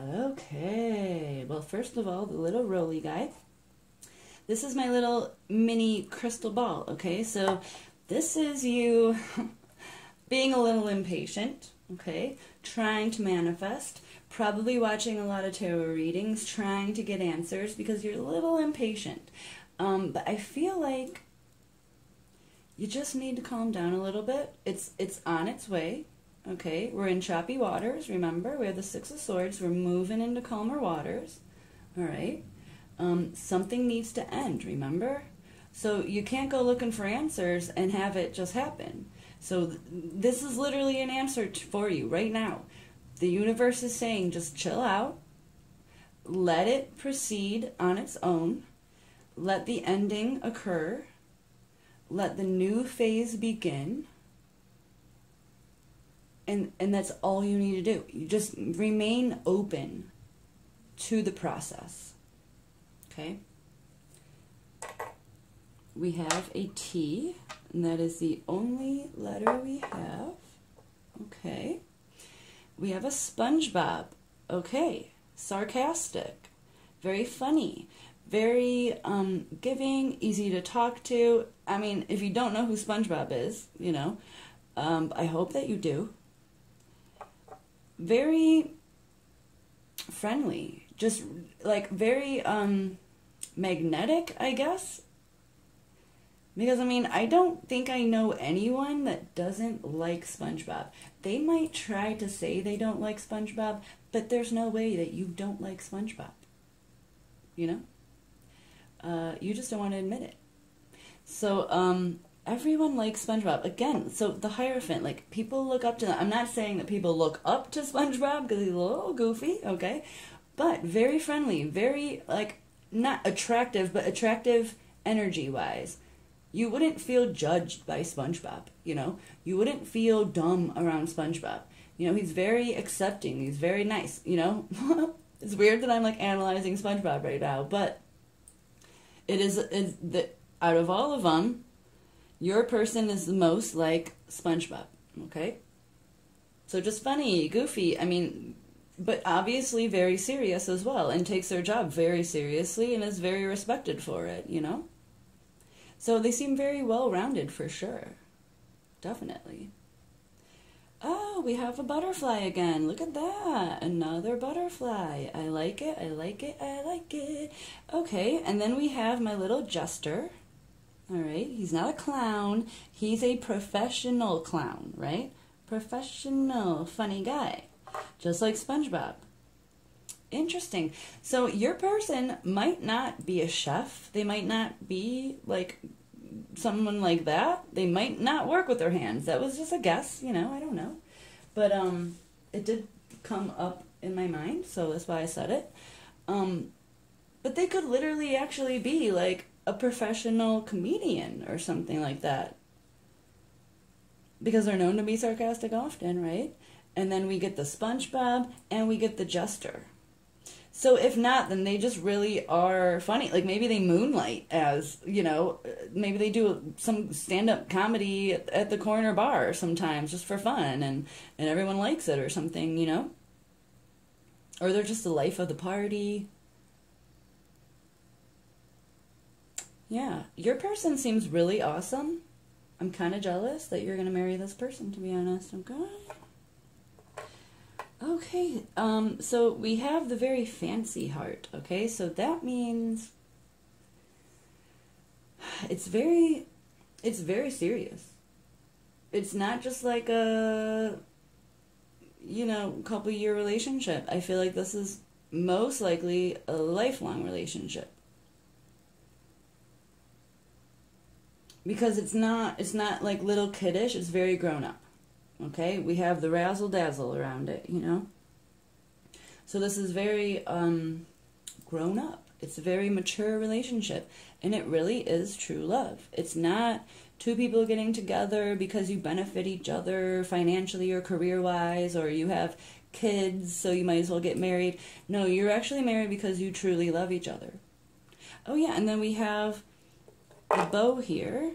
Okay, well, first of all, the little roly guy. This is my little mini crystal ball, okay? So this is you being a little impatient, okay? Trying to manifest, probably watching a lot of tarot readings, trying to get answers because you're a little impatient. But I feel like you just need to calm down a little bit. It's on its way. Okay, we're in choppy waters, remember? We have the Six of Swords. We're moving into calmer waters. All right. Something needs to end, remember? So you can't go looking for answers and have it just happen. So this is literally an answer for you right now. The universe is saying just chill out. Let it proceed on its own. Let the ending occur. Let the new phase begin. And that's all you need to do. You just remain open to the process. Okay? We have a T, and that is the only letter we have. Okay. We have a SpongeBob. Okay. Sarcastic. Very funny. Very giving, easy to talk to. I mean, if you don't know who SpongeBob is, you know, I hope that you do. Very friendly, just like very magnetic, I guess. Because, I mean, I don't think I know anyone that doesn't like SpongeBob. They might try to say they don't like SpongeBob, but there's no way that you don't like SpongeBob. You know? You just don't want to admit it. So, everyone likes SpongeBob. Again, so the Hierophant, like, people look up to them. I'm not saying that people look up to SpongeBob because he's a little goofy, okay? But very friendly, very, like, not attractive, but attractive energy-wise. You wouldn't feel judged by SpongeBob, you know? You wouldn't feel dumb around SpongeBob. You know, he's very accepting. He's very nice, you know? It's weird that I'm, like, analyzing SpongeBob right now, but it's out of all of them, your person is the most like SpongeBob, okay? So just funny, goofy, I mean, but obviously very serious as well, and takes their job very seriously and is very respected for it, you know? So they seem very well-rounded for sure. Definitely. Oh, we have a butterfly again. Look at that. Another butterfly. I like it, I like it, I like it. Okay, and then we have my little jester. All right, he's not a clown. He's a professional clown, right? Professional, funny guy, just like SpongeBob. Interesting. So your person might not be a chef. They might not be like someone like that. They might not work with their hands. That was just a guess, you know, I don't know. But it did come up in my mind, so that's why I said it. But they could literally actually be like a professional comedian or something like that. Because they're known to be sarcastic often, right? And then we get the SpongeBob and we get the jester. So if not, then they just really are funny. Like maybe they moonlight as, you know, maybe they do some stand-up comedy at the corner bar sometimes just for fun and everyone likes it or something, you know? Or they're just the life of the party. Yeah, your person seems really awesome. I'm kind of jealous that you're going to marry this person, to be honest. Okay. Okay, so we have the very fancy heart, okay? So that means it's very serious. It's not just like a, couple year relationship. I feel like this is most likely a lifelong relationship. Because it's not like little kiddish, it's very grown up. Okay, we have the razzle dazzle around it, So this is very grown up. It's a very mature relationship, and it really is true love. It's not two people getting together because you benefit each other financially or career-wise, or you have kids, so you might as well get married. No, you're actually married because you truly love each other. Oh yeah, and then we have the bow here,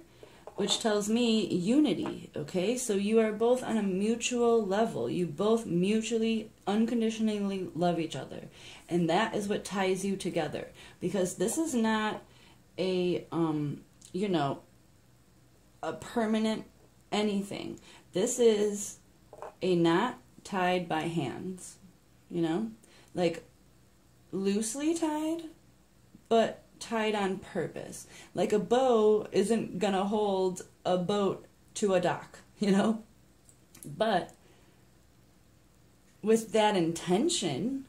which tells me unity, okay? So you are both on a mutual level. You both mutually, unconditionally love each other. And that is what ties you together. Because this is not a, a permanent anything. This is a knot tied by hands, Like loosely tied, but tied on purpose. Like a bow isn't gonna hold a boat to a dock, But with that intention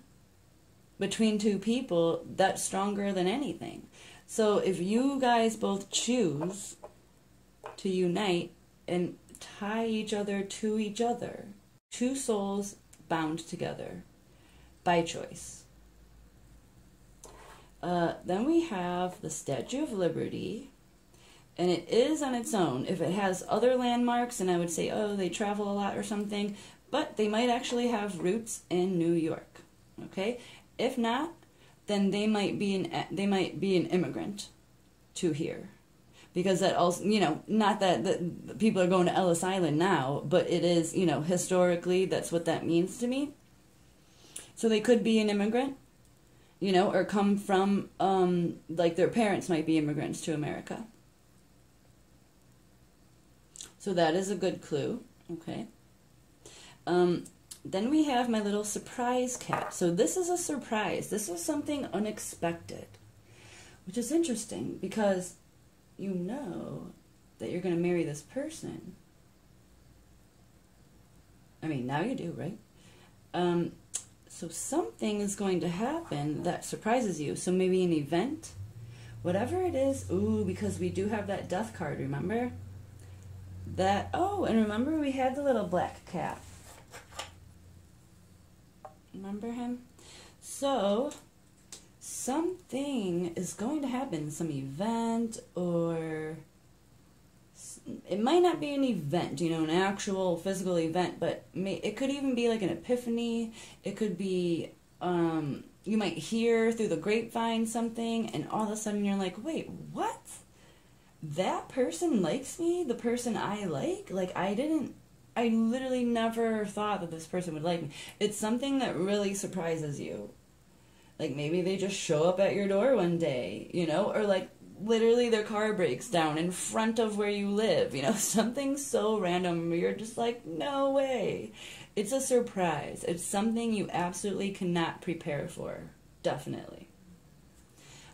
between two people, that's stronger than anything. So if you guys both choose to unite and tie each other to each other, two souls bound together by choice. Then we have the Statue of Liberty, and it is on its own. If it has other landmarks, and I would say, oh, they travel a lot or something, but they might actually have roots in New York, okay? If not, then they might be an immigrant to here, because that also, not that people are going to Ellis Island now, but it is, historically, that's what that means to me. So they could be an immigrant, or come from, like their parents might be immigrants to America. So that is a good clue, okay? Then we have my little surprise cat. So this is a surprise. This is something unexpected, which is interesting because you know that you're going to marry this person. I mean, now you do, right? So something is going to happen that surprises you. So maybe an event, whatever it is. Ooh, because we do have that death card, remember? Oh, and remember we had the little black cat. Remember him? So something is going to happen, some event, or it might not be an event, an actual physical event, but it could even be like an epiphany. It could be, you might hear through the grapevine something, and all of a sudden you're like, wait, what? That person likes me? The person I like? Like, I literally never thought that this person would like me. It's something that really surprises you. Like, maybe they just show up at your door one day, or like, literally their car breaks down in front of where you live, something so random where you're just like, no way. It's a surprise. It's something you absolutely cannot prepare for. Definitely.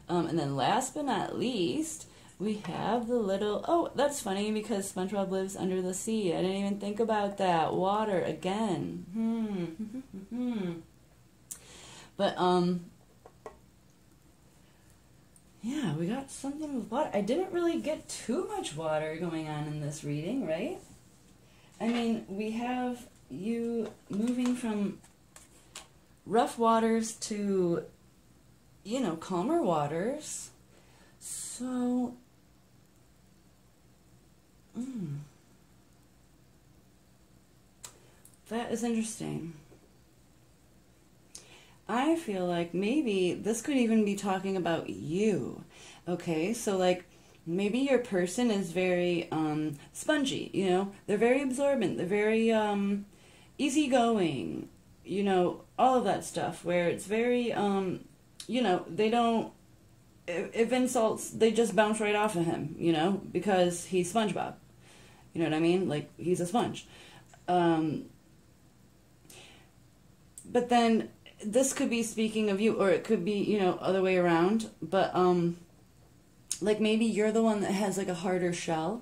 And then last but not least, we have the little, oh, that's funny because SpongeBob lives under the sea. I didn't even think about that. Water again. But, yeah, we got something with water. I didn't really get too much water going on in this reading, right? I mean, we have you moving from rough waters to, calmer waters. So, that is interesting. I feel like maybe this could even be talking about you. Okay, so like maybe your person is very spongy, they're very absorbent, they're very easygoing, all of that stuff where it's very they don't, if insults, they just bounce right off of him, because he's SpongeBob. You know what I mean? Like, he's a sponge. But then this could be speaking of you, or it could be, you know, other way around. But, like, maybe you're the one that has, like, a harder shell.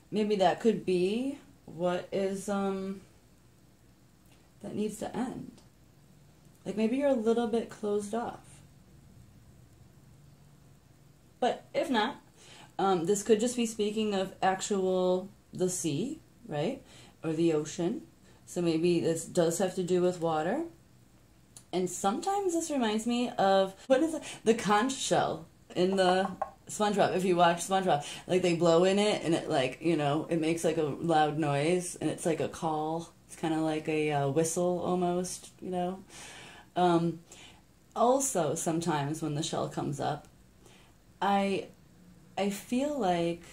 Maybe that could be what is, that needs to end. Like, maybe you're a little bit closed off. But if not, this could just be speaking of the sea, right? Or the ocean. So maybe this does have to do with water. And sometimes this reminds me of, what is it? The conch shell in the SpongeBob. If you watch SpongeBob, like, they blow in it and it, like, you know, it makes like a loud noise and it's like a call. It's kind of like a whistle almost, you know. Also, sometimes when the shell comes up, I feel like,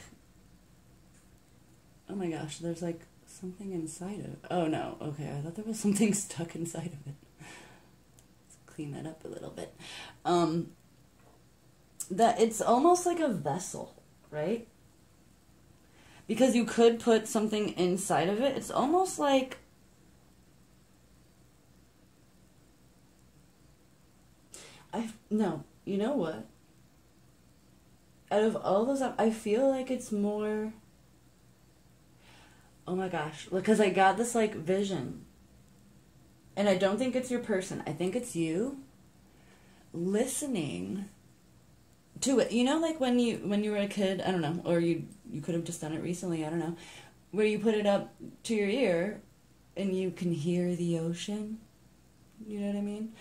oh my gosh, there's like something inside of it. Oh no, okay, I thought there was something stuck inside of it. Let's clean that up a little bit. That it's almost like a vessel, right? Because you could put something inside of it. It's almost like, no, you know what? Out of all those, I feel like it's more, oh my gosh, because I got this, like, vision. And I don't think it's your person. I think it's you listening to it. You know, like when you were a kid, I don't know, or you could have just done it recently, I don't know, where you put it up to your ear and you can hear the ocean. You know what I mean?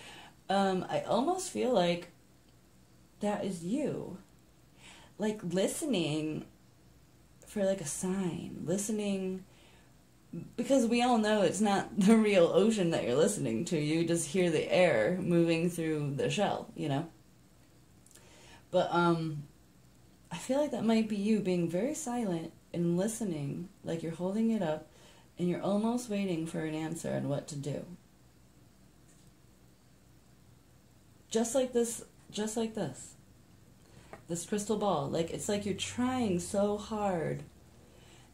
I almost feel like that is you. Like, listening for, like, a sign. Listening, because we all know it's not the real ocean that you're listening to. You just hear the air moving through the shell, you know? But, I feel like that might be you being very silent and listening, like you're holding it up, and you're almost waiting for an answer on what to do. Just like this. This crystal ball, like, it's like you're trying so hard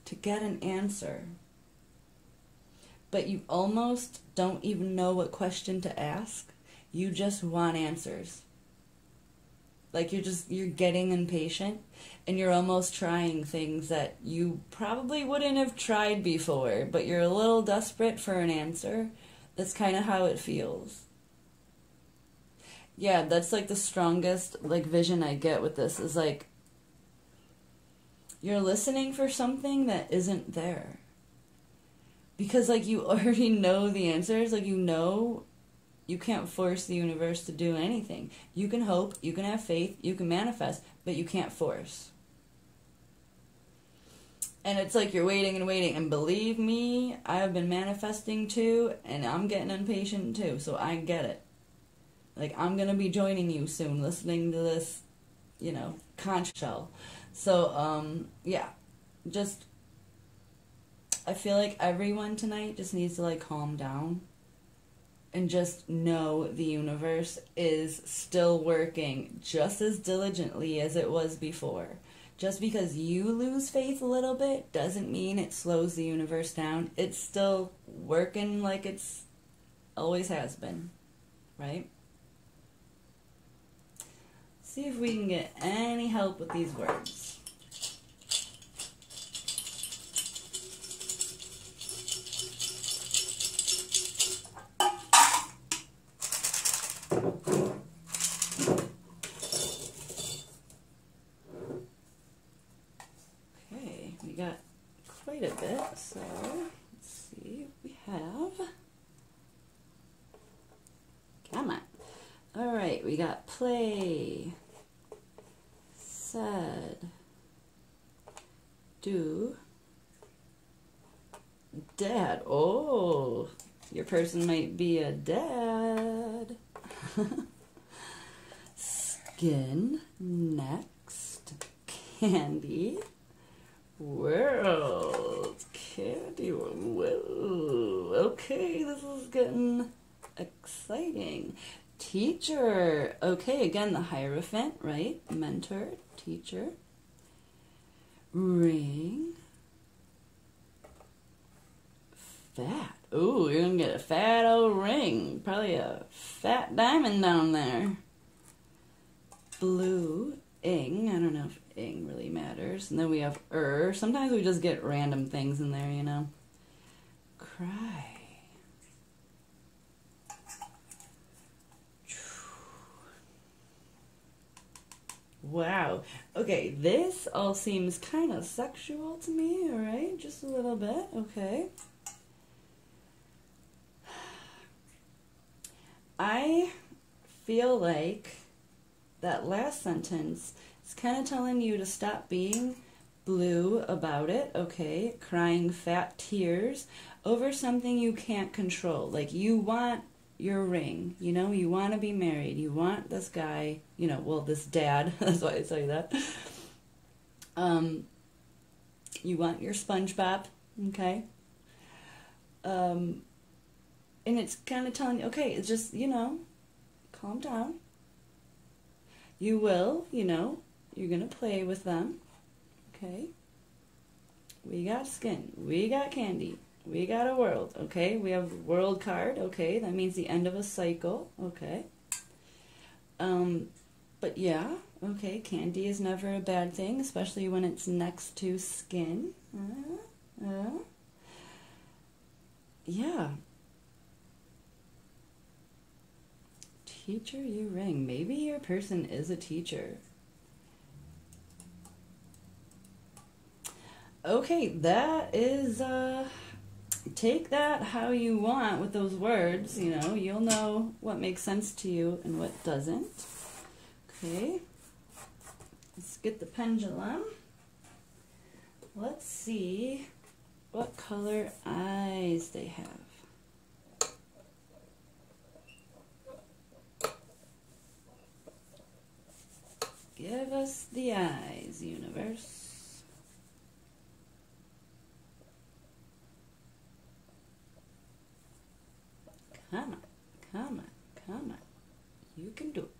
to get an answer, but you almost don't even know what question to ask. You just want answers. Like, you're getting impatient, and you're almost trying things that you probably wouldn't have tried before, but you're a little desperate for an answer. That's kind of how it feels. Yeah, that's, like, the strongest, like, vision I get with this is, like, you're listening for something that isn't there. Because, like, you already know the answers. Like, you know you can't force the universe to do anything. You can hope, you can have faith, you can manifest, but you can't force. And it's like you're waiting and waiting. And believe me, I've been manifesting too, and I'm getting impatient too, so I get it. Like, I'm going to be joining you soon, listening to this, you know, conch shell. So, yeah, just, I feel like everyone tonight just needs to, like, calm down and just know the universe is still working just as diligently as it was before. Just because you lose faith a little bit doesn't mean it slows the universe down. It's still working like it's always has been, right? See if we can get any help with these words. Okay, we got quite a bit, so let's see what we have. Come on. All right, we got play, said, do, dad. Oh, your person might be a dad. Skin, next, candy, world, candy, whoa. Okay, this is getting exciting. Teacher. Okay, again, the Hierophant, right? Mentor, teacher. ring, fat. Ooh, you're gonna get a fat old ring. Probably a fat diamond down there. Blue, ing. I don't know if ing really matters. And then we have Sometimes we just get random things in there, you know. Cry. Wow. Okay, this all seems kind of sexual to me, alright? Just a little bit, okay. I feel like that last sentence is kind of telling you to stop being blue about it, okay? Crying fat tears over something you can't control. Like, you want your ring, you know? You want to be married. You want this guy, you know, well, this dad. That's why I say that. You want your SpongeBob, okay? And it's kind of telling you, okay, it's just, you know, calm down. You will, you know, you're going to play with them, okay? We got skin, we got candy, we got a world, okay? We have world card, okay? That means the end of a cycle, okay? But yeah, okay, candy is never a bad thing, especially when it's next to skin. Yeah. Teacher you ring. Maybe your person is a teacher. Okay, that is, take that how you want with those words, you know. You'll know what makes sense to you and what doesn't. Okay. Let's get the pendulum. Let's see what color eyes they have. Give us the eyes, universe. Come on, come on, come on. You can do it.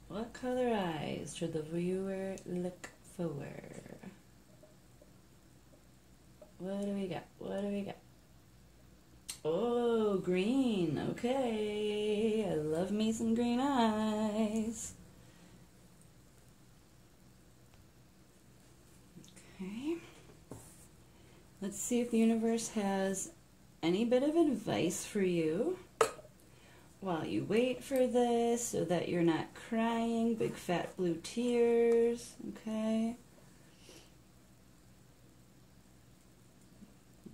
What color eyes should the viewer look for? What do we got? What do we got? Oh, green. Okay. I love me some green eyes. Okay. Let's see if the universe has any bit of advice for you while you wait for this so that you're not crying big fat blue tears. Okay.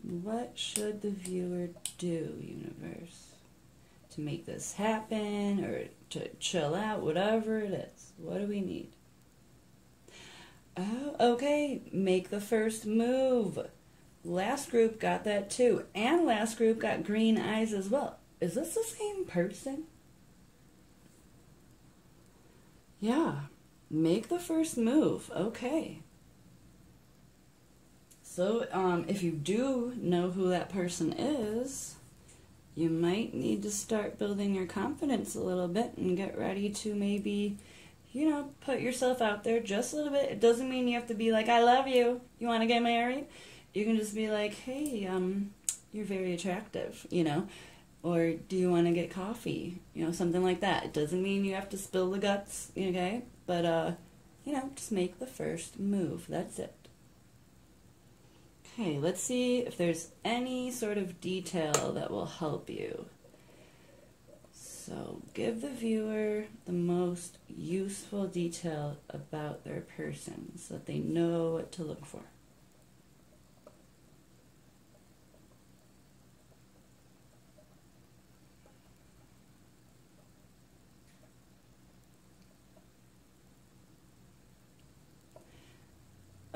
What should the viewer do, universe, to make this happen or to chill out, whatever it is? What do we need? Oh, okay. Make the first move. Last group got that too. And last group got green eyes as well. Is this the same person? Yeah. Make the first move. Okay. So, if you do know who that person is, you might need to start building your confidence a little bit and get ready to maybe, you know, put yourself out there just a little bit. It doesn't mean you have to be like, I love you. You want to get married? You can just be like, hey, you're very attractive, you know, or do you want to get coffee? You know, something like that. It doesn't mean you have to spill the guts, okay? But, you know, just make the first move. That's it. Okay, let's see if there's any sort of detail that will help you. So, give the viewer the most useful detail about their person so that they know what to look for.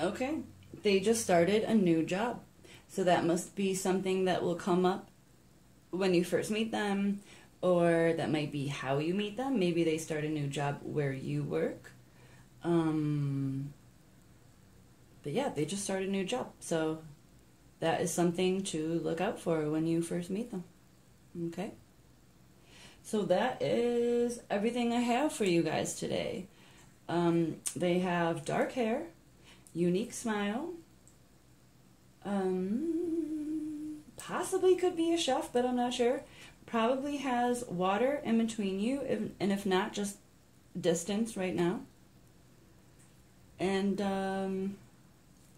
Okay. They just started a new job. So that must be something that will come up when you first meet them, or that might be how you meet them. Maybe they start a new job where you work. But yeah, they just started a new job. So that is something to look out for when you first meet them. Okay? So that is everything I have for you guys today. They have dark hair, unique smile. Possibly could be a chef, but I'm not sure. Probably has water in between you, and if not, just distance right now. And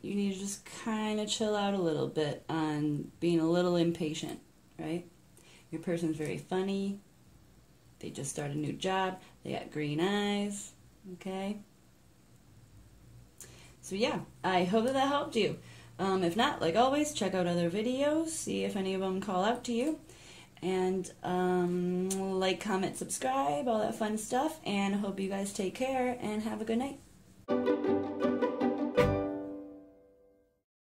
you need to just kind of chill out a little bit on being a little impatient, right? Your person's very funny. They just started a new job. They got green eyes, okay? So yeah, I hope that helped you. If not, like always, check out other videos, see if any of them call out to you. And like, comment, subscribe, all that fun stuff. And I hope you guys take care and have a good night.